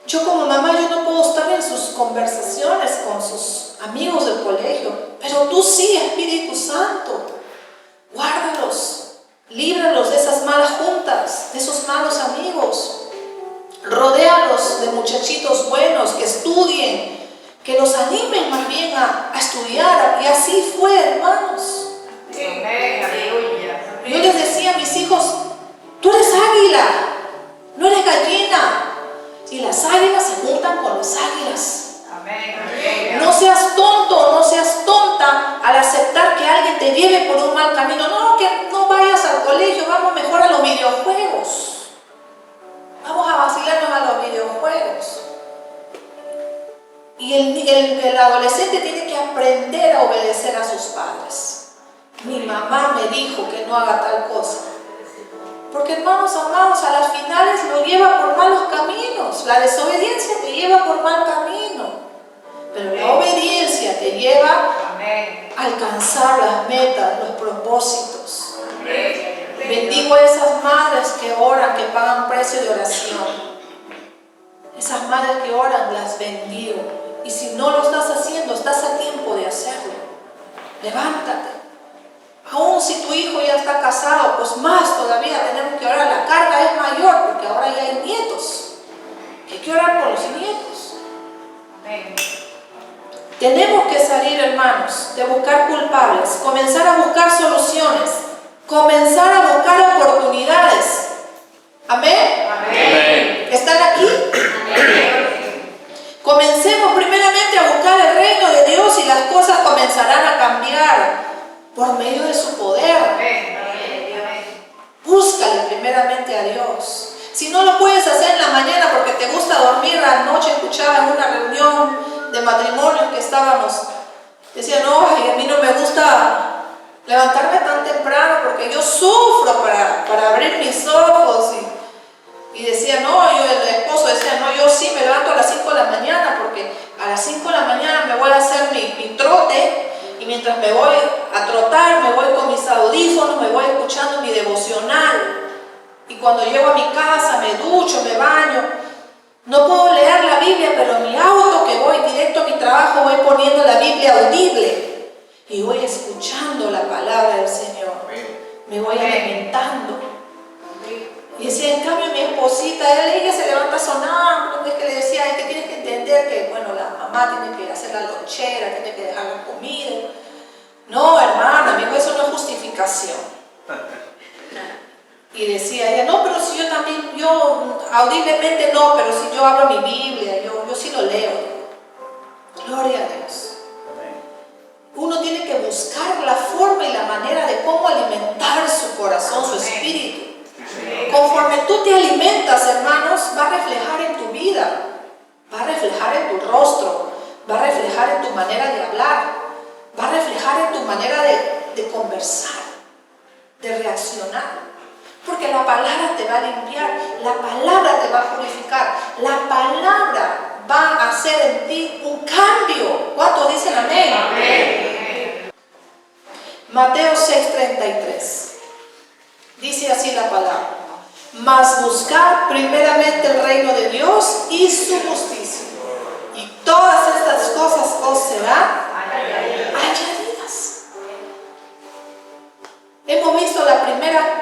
yo como mamá, yo no puedo estar en sus conversaciones con sus amigos del colegio, pero tú sí, Espíritu Santo. Guárdalos, líbralos de esas malas juntas, de esos malos amigos. Rodéalos de muchachitos buenos que estudien, que los animen más bien a estudiar. Y así fue, hermanos. Yo les decía a mis hijos: tú eres águila, no eres gallina. Y las águilas se juntan con las águilas. No seas tonto, no seas tonta al aceptar que alguien te lleve por un mal camino. No, que no vayas al colegio, vamos mejor a los videojuegos. Vamos a vacilarnos a los videojuegos. Y el adolescente tiene que aprender a obedecer a sus padres. Mi mamá me dijo que no haga tal cosa. Porque, hermanos amados, a las finales lo lleva por malos caminos. La desobediencia te lleva por mal camino. Pero la obediencia te lleva a alcanzar las metas, los propósitos. Bendigo a esas madres que oran, que pagan precio de oración. Esas madres que oran, las bendigo. Y si no lo estás haciendo, estás a tiempo de hacerlo. Levántate. Aún si tu hijo ya está casado, pues más todavía tenemos que orar. La carga es mayor porque ahora ya hay nietos. Hay que orar por los nietos. Amén. Tenemos que salir, hermanos, de buscar culpables, comenzar a buscar soluciones, comenzar a buscar oportunidades. Amén. Amén. ¿Están aquí? Amén. Comencemos primeramente a buscar el reino de Dios y las cosas comenzarán a cambiar por medio de su poder. Amén. Búscale primeramente a Dios. Si no lo puedes hacer en la mañana porque te gusta dormir, anoche escuchaba en una reunión de matrimonio que estábamos, decían: no, a mí no me gusta levantarme tan temprano porque yo sufro para abrir mis ojos. Y decía: no, el esposo decía: no, yo sí me levanto a las 5 de la mañana porque a las 5 de la mañana me voy a hacer mi trote Y mientras me voy a trotar, me voy con mis audífonos, me voy escuchando mi devocional. Y cuando llego a mi casa, me ducho, me baño. No puedo leer la Biblia, pero en mi auto que voy directo a mi trabajo voy poniendo la Biblia audible. Y voy escuchando la palabra del Señor. Me voy alimentando. Y si en cambio mi esposita, ella se levanta a sonar, es que le decía, es que tienes que entender que, bueno, la mamá tiene que hacer la lonchera, tiene que dejar la comida. No, hermana, amigo, eso no es justificación. Y decía ella, no, pero si yo también, yo audiblemente no, pero si yo abro mi Biblia, yo sí lo leo. Gloria a Dios. Uno tiene que buscar la forma y la manera de cómo alimentar su corazón, su espíritu. Conforme tú te alimentas, hermanos, va a reflejar en tu vida, va a reflejar en tu rostro, va a reflejar en tu manera de hablar, va a reflejar en tu manera de conversar, de reaccionar. Porque la palabra te va a limpiar, la palabra te va a purificar, la palabra va a hacer en ti un cambio. ¿Cuántos dicen amén? Amén. Mateo 6:33. Dice así la palabra: mas buscad primeramente el reino de Dios y su justicia, y todas estas cosas os serán añadidas. Hemos visto la primera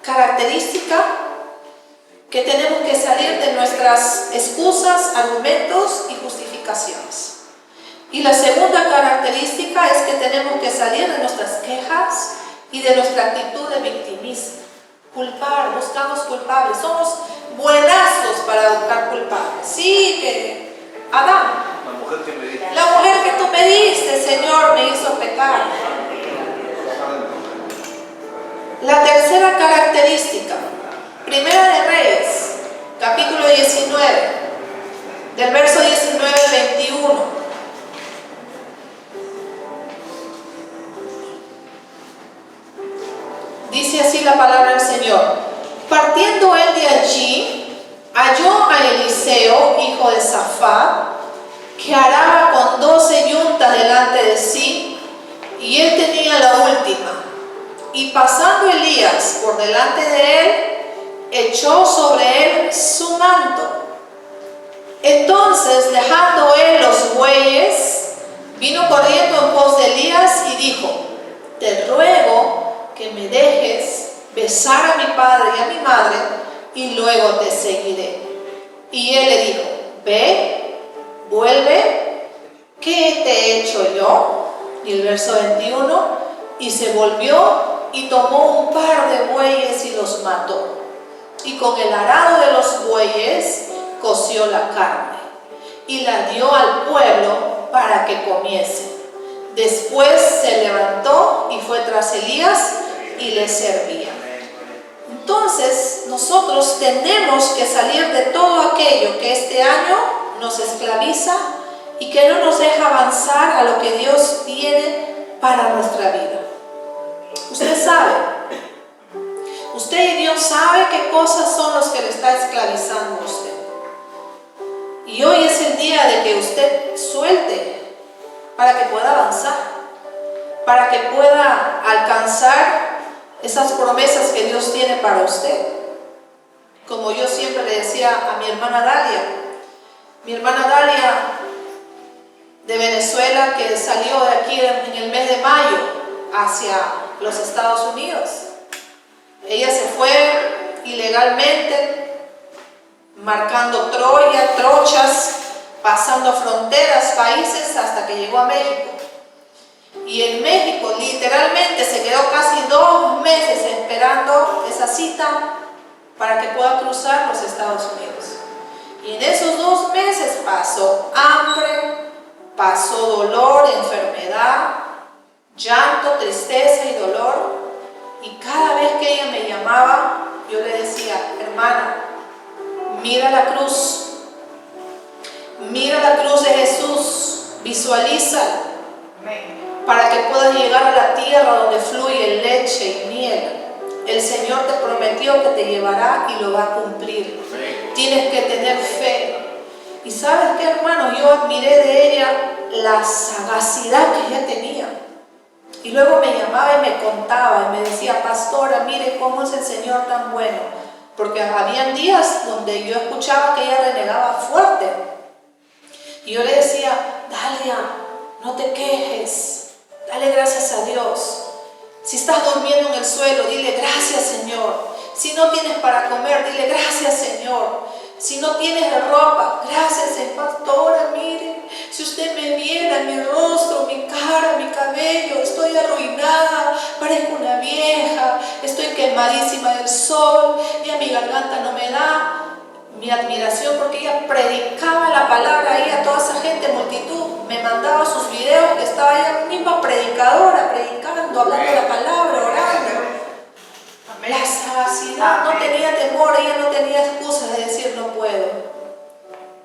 característica, que tenemos que salir de nuestras excusas, argumentos y justificaciones. Y la segunda característica es que tenemos que salir de nuestras quejas y de nuestra actitud de victimismo. Culpar, buscamos culpables, somos buenazos para buscar culpables. Sí, que Adán, la mujer que tú me diste, Señor, me hizo pecar. La tercera característica, Primera de Reyes, capítulo 19, del verso 19 al 21. Dice así la palabra del Señor: partiendo él de allí, halló a Eliseo, hijo de Safat, que araba con 12 yuntas delante de sí, y él tenía la última. Y pasando Elías por delante de él, echó sobre él su manto. Entonces, dejando él los bueyes, vino corriendo en pos de Elías y dijo: te ruego que me dejes besar a mi padre y a mi madre, y luego te seguiré. Y él le dijo: ve, vuelve, ¿qué te he hecho yo? Y el verso 21, y se volvió y tomó un par de bueyes y los mató, y con el arado de los bueyes coció la carne y la dio al pueblo para que comiese. Después se levantó y fue tras Elías y le servía. Entonces nosotros tenemos que salir de todo aquello que este año nos esclaviza y que no nos deja avanzar a lo que Dios tiene para nuestra vida. Usted sabe, usted y Dios sabe qué cosas son las que le está esclavizando a usted. Y hoy es el día de que usted suelte para que pueda avanzar, para que pueda alcanzar esas promesas que Dios tiene para usted. Como yo siempre le decía a mi hermana Dalia de Venezuela, que salió de aquí en el mes de mayo hacia los Estados Unidos. Ella se fue ilegalmente, marcando trochas, pasando fronteras, países, hasta que llegó a México. Y en México literalmente se quedó casi 2 meses esperando esa cita para que pueda cruzar los Estados Unidos. Y en esos 2 meses pasó hambre, pasó dolor, enfermedad, llanto, tristeza y dolor. Y cada vez que ella me llamaba, yo le decía: hermana, mira la cruz de Jesús, visualízala, para que puedas llegar a la tierra donde fluye leche y miel. El Señor te prometió que te llevará y lo va a cumplir. Tienes que tener fe. Y ¿sabes qué, hermano? Yo admiré de ella la sagacidad que ella tenía. Y luego me llamaba y me contaba y me decía, pastora, mire cómo es el Señor tan bueno. Porque habían días donde yo escuchaba que ella renegaba fuerte. Y yo le decía, Dalia, no te quejes, dale gracias a Dios. Si estás durmiendo en el suelo, dile gracias, Señor. Si no tienes para comer, dile gracias, Señor. Si no tienes ropa, gracias, pastora, mire, si usted me viera mi rostro, mi cara, mi cabello, estoy arruinada, parezco una vieja, estoy quemadísima del sol, ya mi garganta no me da. Mi admiración porque ella predicaba la palabra ahí a toda esa gente, multitud, me mandaba sus videos que estaba ella misma predicadora, predicando, hablando la palabra, orando. La sagacidad, no tenía temor, ella no tenía excusa de decir no puedo.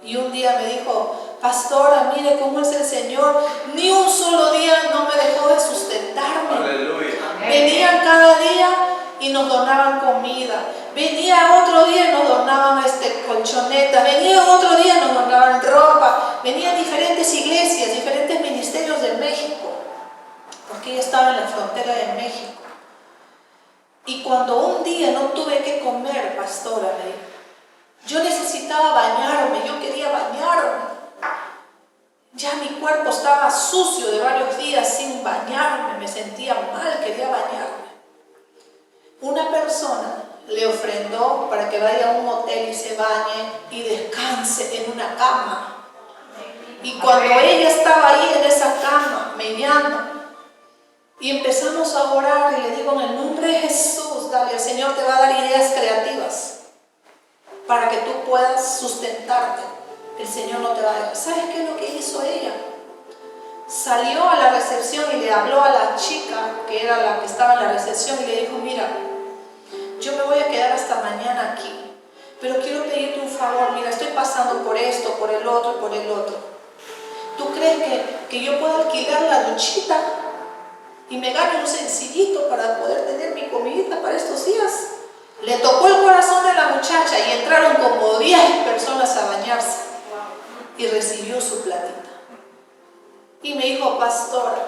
Y un día me dijo, pastora, mire cómo es el Señor, ni un solo día no me dejó de sustentarme. Aleluya. Venían cada día y nos donaban comida. Venía otro día y nos donaban colchonetas. Venía otro día y nos donaban ropa. Venían diferentes iglesias, diferentes ministerios de México, porque ella estaba en la frontera de México. Y cuando un día no tuve que comer, pastora, yo necesitaba bañarme, yo quería bañarme. Ya mi cuerpo estaba sucio de varios días sin bañarme, me sentía mal, quería bañarme. Una persona le ofrendó para que vaya a un hotel y se bañe y descanse en una cama. Y cuando ella estaba ahí en esa cama, me llama y empezamos a orar y le digo, en el nombre de Jesús, Dalia, el Señor te va a dar ideas creativas para que tú puedas sustentarte. El Señor no te va a dejar. ¿Sabes qué es lo que hizo ella? Salió a la recepción y le habló a la chica que era la que estaba en la recepción y le dijo, mira, yo me voy a quedar hasta mañana aquí, pero quiero pedirte un favor, mira, estoy pasando por esto, por el otro, por el otro. ¿Tú crees que yo puedo alquilar la duchita y me gane un sencillito para poder tener mi comidita para estos días? Le tocó el corazón de la muchacha y entraron como 10 personas a bañarse y recibió su platita. Y me dijo, pastora,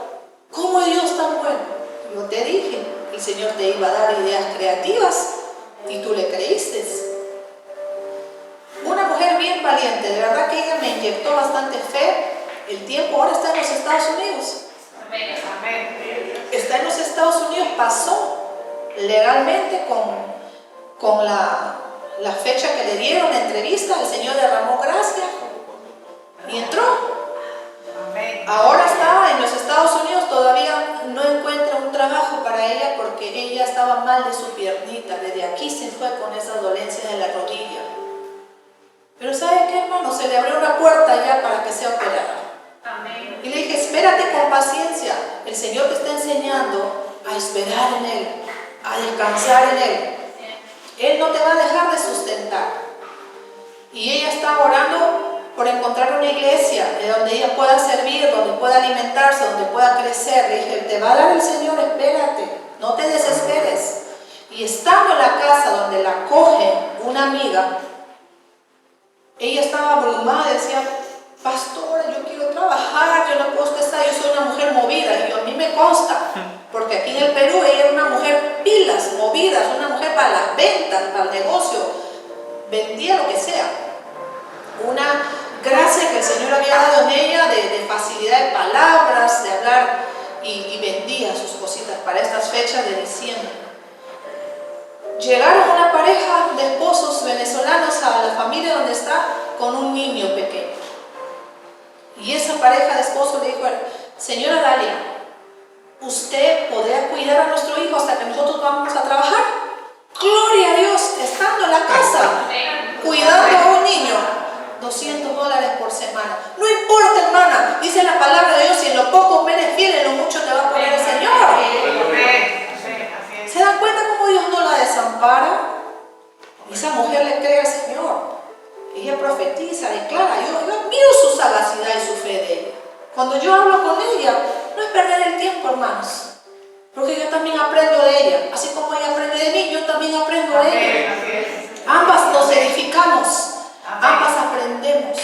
¿cómo es Dios tan bueno? Yo te dije, el Señor te iba a dar ideas creativas y tú le creíste. Una mujer bien valiente, de verdad que ella me inyectó bastante fe. El tiempo ahora está en los Estados Unidos. Está en los Estados Unidos, pasó legalmente con la fecha que le dieron la entrevista, el Señor derramó gracia y entró. Ahora está en los Estados Unidos, todavía no encuentra un trabajo para ella porque ella estaba mal de su piernita. Desde aquí se fue con esas dolencias en la rodilla. Pero ¿sabe qué, hermano? Se le abrió una puerta ya para que sea operada. Y le dije, espérate con paciencia. El Señor te está enseñando a esperar en Él, a descansar en Él. Él no te va a dejar de sustentar. Y ella está orando por encontrar una iglesia de donde ella pueda servir, donde pueda alimentarse, donde pueda crecer. Le dije, te va a dar el Señor, espérate, no te desesperes. Y estando en la casa donde la coge una amiga, ella estaba abrumada y decía, pastora, yo quiero trabajar, yo no puedo estar, yo soy una mujer movida. Y yo, a mí me consta, porque aquí en el Perú ella era una mujer pilas, movidas, una mujer para las ventas, para el negocio, vendía lo que sea. Una gracia que el Señor había dado en ella de facilidad de palabras, de hablar, y vendía sus cositas para estas fechas de diciembre. Llegaron una pareja de esposos venezolanos a la familia donde está con un niño pequeño. Y esa pareja de esposos le dijo, señora Dalia, ¿usted podrá cuidar a nuestro hijo hasta que nosotros vamos a trabajar? Gloria a Dios, estando en la casa, cuidando a un niño. $200 por semana. No importa, hermana, dice la palabra de Dios, si en lo poco eres fiel, en lo mucho te va a poner el Señor. ¿Se dan cuenta cómo Dios no la desampara? Esa mujer le cree al Señor. Ella profetiza, declara. Yo admiro su sagacidad y su fe de ella. Cuando yo hablo con ella, no es perder el tiempo, hermanos, porque yo también aprendo de ella. Así como ella aprende de mí, yo también aprendo de ella. Ambas nos edificamos. Ambas aprendemos,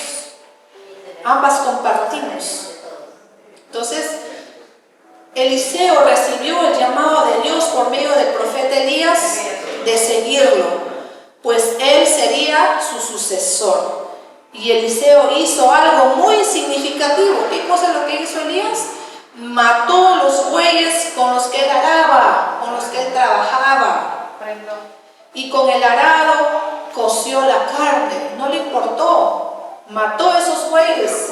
ambas compartimos. Entonces, Eliseo recibió el llamado de Dios por medio del profeta Elías de seguirlo, pues él sería su sucesor. Y Eliseo hizo algo muy significativo. ¿Qué cosa es lo que hizo Elías? Mató los bueyes con los que él araba, con los que él trabajaba. Y con el arado coció la carne, no le importó. Mató esos bueyes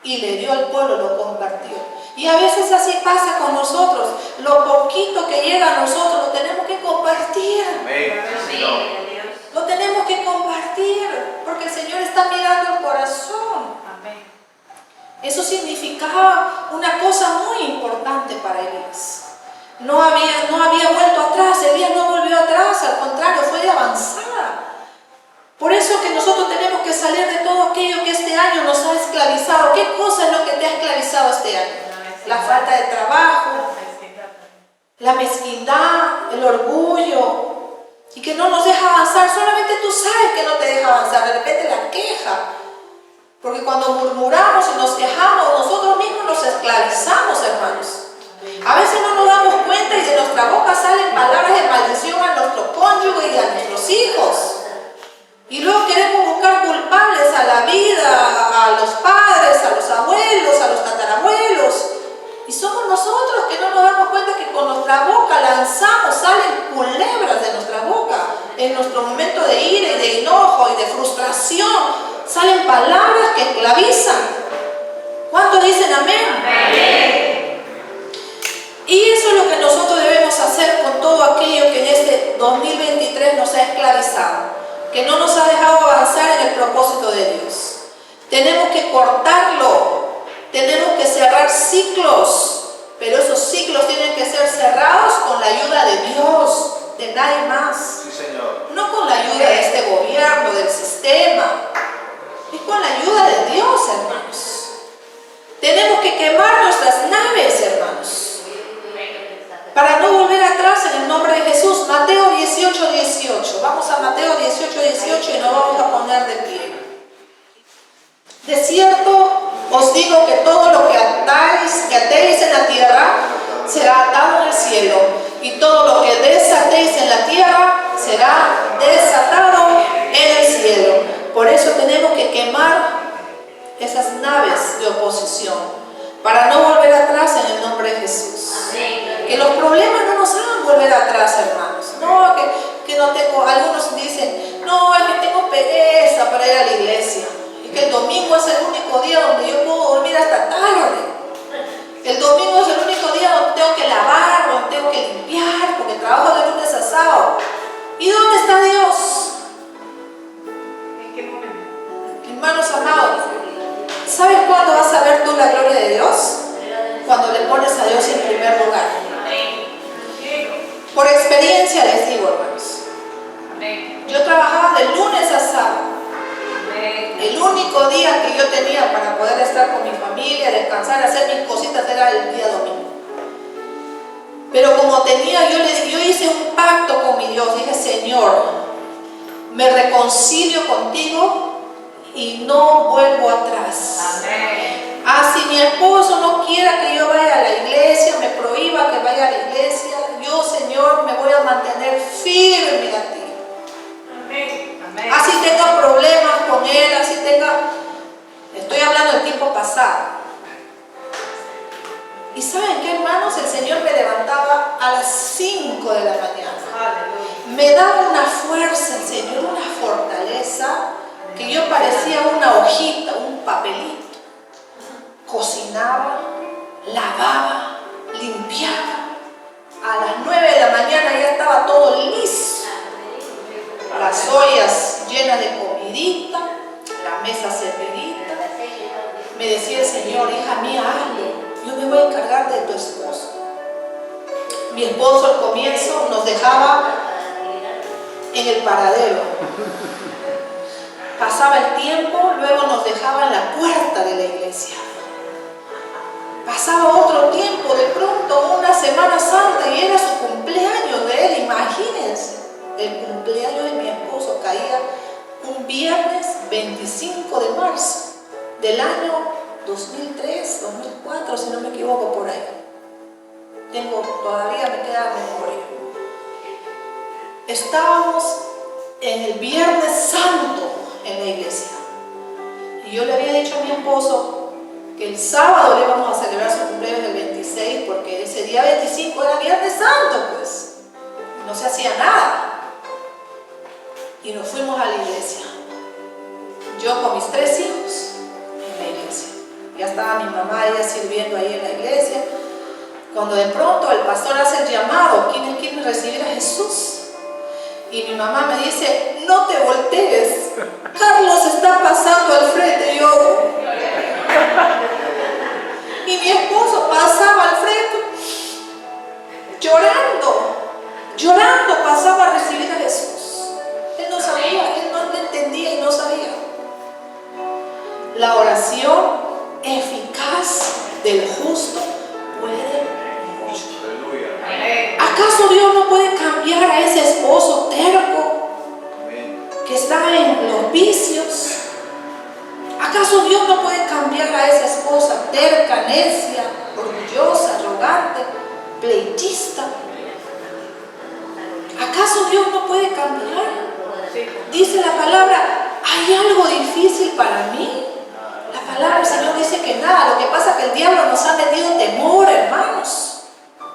y le dio al pueblo, lo compartió. Y a veces así pasa con nosotros. Lo poquito que llega a nosotros lo tenemos que compartir. Lo tenemos que compartir porque el Señor está mirando el corazón. Eso significaba una cosa muy importante para Elías. No había vuelto atrás. Elías no volvió atrás, al contrario, fue de avanzada. Por eso que nosotros tenemos que salir de todo aquello que este año nos ha esclavizado. ¿Qué cosa es lo que te ha esclavizado este año? La falta de trabajo, la mezquindad, el orgullo, y que no nos deja avanzar. Solamente tú sabes que no te deja avanzar. De repente la queja, porque cuando murmuramos y nos quejamos, nosotros mismos nos esclavizamos, hermanos. A veces no nos damos cuenta y de nuestra boca salen palabras de maldición a nuestro cónyuge y a nuestros hijos. Y luego queremos buscar culpables a la vida, a los padres, a los abuelos, a los tatarabuelos. Y somos nosotros que no nos damos cuenta que con nuestra boca lanzamos, salen culebras de nuestra boca. En nuestro momento de ira y de enojo y de frustración, salen palabras que esclavizan. ¿Cuántos dicen amén? Amén. Y eso es lo que nosotros debemos hacer con todo aquello que en este 2023 nos ha esclavizado, que no nos ha dejado avanzar en el propósito de Dios. Tenemos que cortarlo. Tenemos que cerrar ciclos, pero esos ciclos tienen que ser cerrados con la ayuda de Dios, de nadie más. Sí, Señor. No con la ayuda de este gobierno, del sistema. Es con la ayuda de Dios, hermanos. Tenemos que quemar nuestras naves, hermanos, para no volver atrás en el nombre de Jesús. Mateo 18:18. Vamos a Mateo 18:18 y nos vamos a poner de pie. De cierto os digo que todo lo que atéis en la tierra será atado en el cielo, y todo lo que desatéis en la tierra será desatado en el cielo. Por eso tenemos que quemar esas naves de oposición, para no volver atrás en el nombre de Jesús. Que los problemas no nos hagan volver atrás, hermanos. No, que no tengo, algunos dicen, no, es que tengo pereza para ir a la iglesia. Que el domingo es el único día donde yo puedo dormir hasta tarde. El domingo es el único día donde tengo que lavar, donde tengo que limpiar, porque trabajo de lunes a sábado. ¿Y dónde está Dios? ¿En qué momento? Hermanos amados, ¿sabes cuándo vas a ver tú la gloria de Dios? Cuando le pones a Dios en primer lugar. Por experiencia les digo, hermanos. Yo trabajaba de lunes a sábado. El único día que yo tenía para poder estar con mi familia, descansar, hacer mis cositas era el día domingo. Pero como tenía, yo hice un pacto con mi Dios. Dije, Señor, me reconcilio contigo y no vuelvo atrás. Amén. Si mi esposo no quiera que yo vaya a la iglesia, me prohíba que vaya a la iglesia, yo, Señor, me voy a mantener firme a ti. Amén. Así tenga problemas con él, estoy hablando del tiempo pasado. Y ¿saben qué, hermanos? El Señor me levantaba a las 5 de la mañana. Aleluya. Me daba una fuerza el Señor, una fortaleza, que yo parecía una hojita, un papelito. Cocinaba, lavaba, limpiaba. A las 9 de la mañana ya estaba todo listo. Las ollas llenas de comidita, la mesa servidita. Me decía el Señor, hija mía, hazlo. Yo me voy a encargar de tu esposo. Mi esposo al comienzo nos dejaba en el paradero. Pasaba el tiempo, luego nos dejaba en la puerta de la iglesia. Pasaba otro tiempo, de pronto una Semana Santa y era su cumpleaños de él, imagínense. El cumpleaños de mi esposo caía un viernes 25 de marzo del año 2003, 2004, si no me equivoco, por ahí. todavía me queda memoria. Estábamos en el Viernes Santo en la iglesia. Y yo le había dicho a mi esposo que el sábado le íbamos a celebrar su cumpleaños el 26, porque ese día 25 era Viernes Santo, pues. No se hacía nada. Y nos fuimos a la iglesia. Yo con mis 3 hijos en la iglesia. Ya estaba mi mamá, ella sirviendo ahí en la iglesia. Cuando de pronto el pastor hace el llamado, ¿quiénes quieren recibir a Jesús? Y mi mamá me dice, no te voltees, Carlos está pasando al frente. Y yo, y mi esposo pasaba al frente, llorando, pasaba a recibir a Jesús. Él no sabía, él no entendía y no sabía. La oración eficaz del justo puede mucho. ¿Acaso Dios no puede cambiar a ese esposo terco que está en los vicios? ¿Acaso Dios no puede cambiar a esa esposa terca, necia, orgullosa, arrogante, pleitista? ¿Acaso Dios no puede cambiar? Dice la palabra, ¿hay algo difícil para mí? La palabra del Señor dice que nada. Lo que pasa es que el diablo nos ha metido temor, hermanos.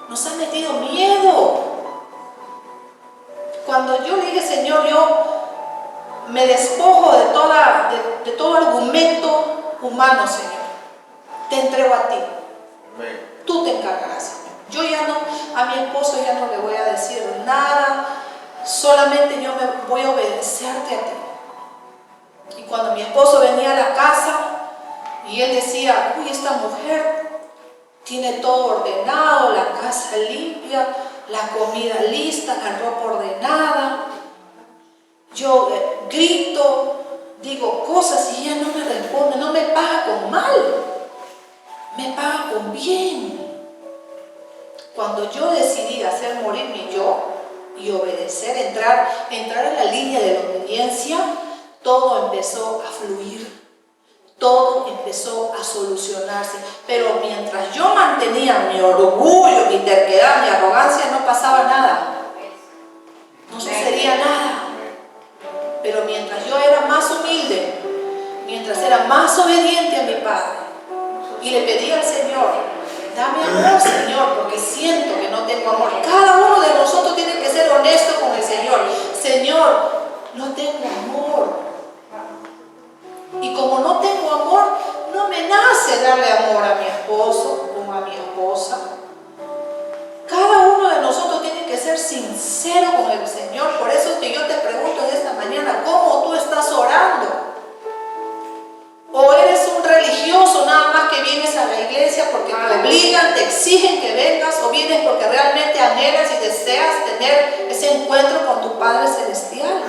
Nos ha metido miedo. Cuando yo le dije, Señor, yo me despojo de todo argumento humano, Señor. Te entrego a ti. Tú te encargarás, Señor. Yo ya no, a mi esposo ya no le voy a decir nada. Solamente yo me voy a obedecerte a ti. Y cuando mi esposo venía a la casa y él decía, uy, esta mujer tiene todo ordenado, la casa limpia, la comida lista, la ropa ordenada. Yo grito, digo cosas y ella no me responde, no me paga con mal, me paga con bien. Cuando yo decidí hacer morir mi yo y obedecer, entrar en la línea de la obediencia, todo empezó a fluir. Todo empezó a solucionarse, pero mientras yo mantenía mi orgullo, mi terquedad, mi arrogancia, no pasaba nada, no sucedía nada. Pero mientras yo era más humilde, mientras era más obediente a mi Padre y le pedía al Señor, dame amor, Señor, porque siento que no tengo amor. Cada uno de nosotros tiene que ser honesto con el Señor. Señor, no tengo amor. Y como no tengo amor, no me nace darle amor a mi esposo o a mi esposa. Cada uno de nosotros tiene que ser sincero con el Señor. Por eso que yo te pregunto en esta mañana, ¿cómo tú estás orando? ¿O eres un religioso nada más que vienes a la iglesia porque te obligan, te exigen que vengas? ¿O vienes porque realmente anhelas y deseas tener ese encuentro con tu Padre Celestial?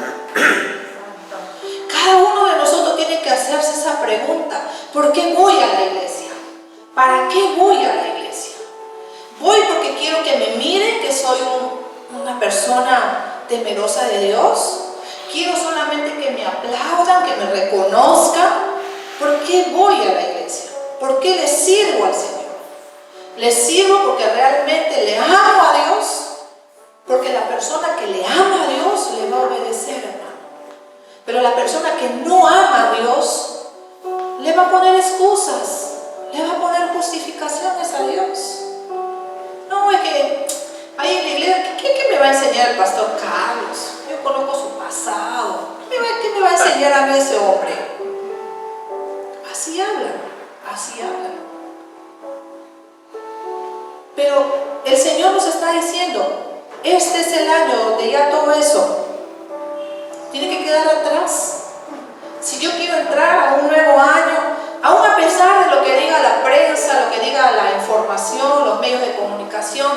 Cada uno de nosotros tiene que hacerse esa pregunta. ¿Por qué voy a la iglesia? ¿Para qué voy a la iglesia? ¿Voy porque quiero que me miren que soy una persona temerosa de Dios? ¿Quiero solamente que me aplaudan, que me reconozcan? ¿Por qué voy a la iglesia? ¿Por qué le sirvo al Señor? ¿Le sirvo porque realmente le amo a Dios? Porque la persona que le ama a Dios le va a obedecer, hermano. Pero la persona que no ama a Dios le va a poner excusas, le va a poner justificaciones a Dios. No, es que ahí en la iglesia, ¿qué me va a enseñar el pastor Carlos? Yo conozco su pasado. ¿Qué me va a enseñar a mí ese hombre? Así hablan, así hablan. Pero el Señor nos está diciendo, este es el año donde ya todo eso tiene que quedar atrás. Si yo quiero entrar a un nuevo año, aún a pesar de lo que diga la prensa, lo que diga la información, los medios de comunicación,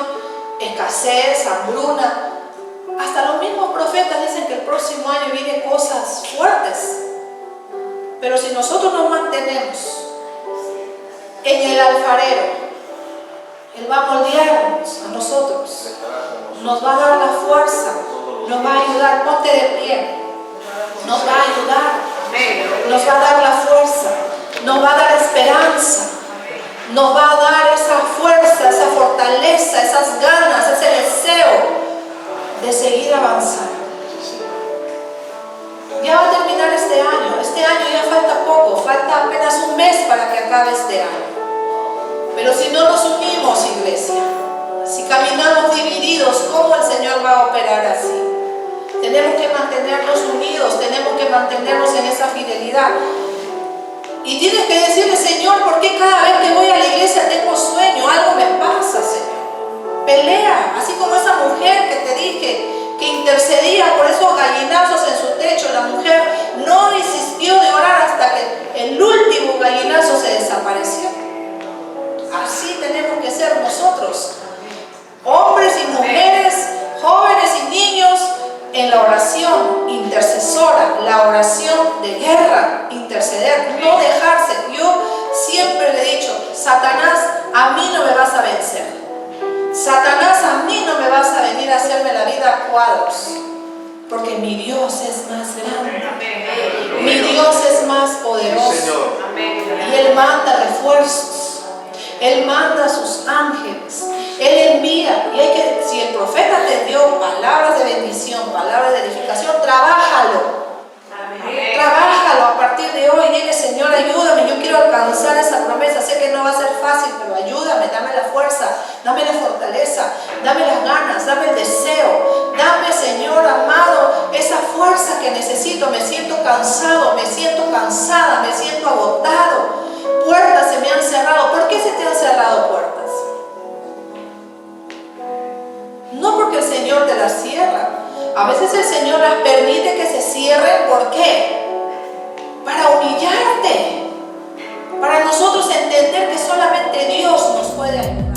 escasez, hambruna, hasta los mismos profetas dicen que el próximo año vienen cosas fuertes. Pero si nosotros nos mantenemos en el alfarero, Él va a moldearnos a nosotros, nos va a dar la fuerza, nos va a ayudar. Ponte de pie. Nos va a ayudar, nos va a dar la fuerza, nos va a dar esperanza, nos va a dar esa fuerza, esa fortaleza, esas ganas, ese deseo de seguir avanzando. Ya va a terminar este año ya falta poco, falta apenas un mes para que acabe este año. Pero si no nos unimos, iglesia, si caminamos divididos, ¿cómo el Señor va a operar así? Tenemos que mantenernos unidos, tenemos que mantenernos en esa fidelidad. Y tienes que decirle, Señor, ¿por qué cada vez que voy a la iglesia tengo sueño? Algo me pasa, Señor. Pelea, así como esa mujer que te dije, que intercedía por esos gallinazos en su techo. La mujer no insistió de orar hasta que el último gallinazo se desapareció. Así tenemos que ser nosotros, hombres y mujeres, jóvenes y niños, en la oración intercesora, la oración de guerra, interceder, no dejarse. Yo siempre le he dicho, Satanás, a mí no me vas a vencer. Satanás, a mí no me vas a venir a hacerme la vida a cuadros, porque mi Dios es más grande, mi Dios es más poderoso, y Él manda refuerzos, Él manda a sus ángeles, Él envía. Y hay que, si el profeta te dio palabras de bendición, palabras de edificación, trabájalo a partir de hoy. Dile, Señor, ayúdame, yo quiero alcanzar esa promesa. Sé que no va a ser fácil, pero ayúdame, dame la fuerza, dame la fortaleza, dame las ganas, dame el deseo, dame, Señor amado, esa fuerza que necesito. Me siento cansado, me siento cansada, me siento agotado. Puertas se me han cerrado. ¿Por qué se te han cerrado puertas? No porque el Señor te las cierra. A veces el Señor las permite que se cierren. ¿Por qué? Para humillarte, para nosotros entender que solamente Dios nos puede ayudar.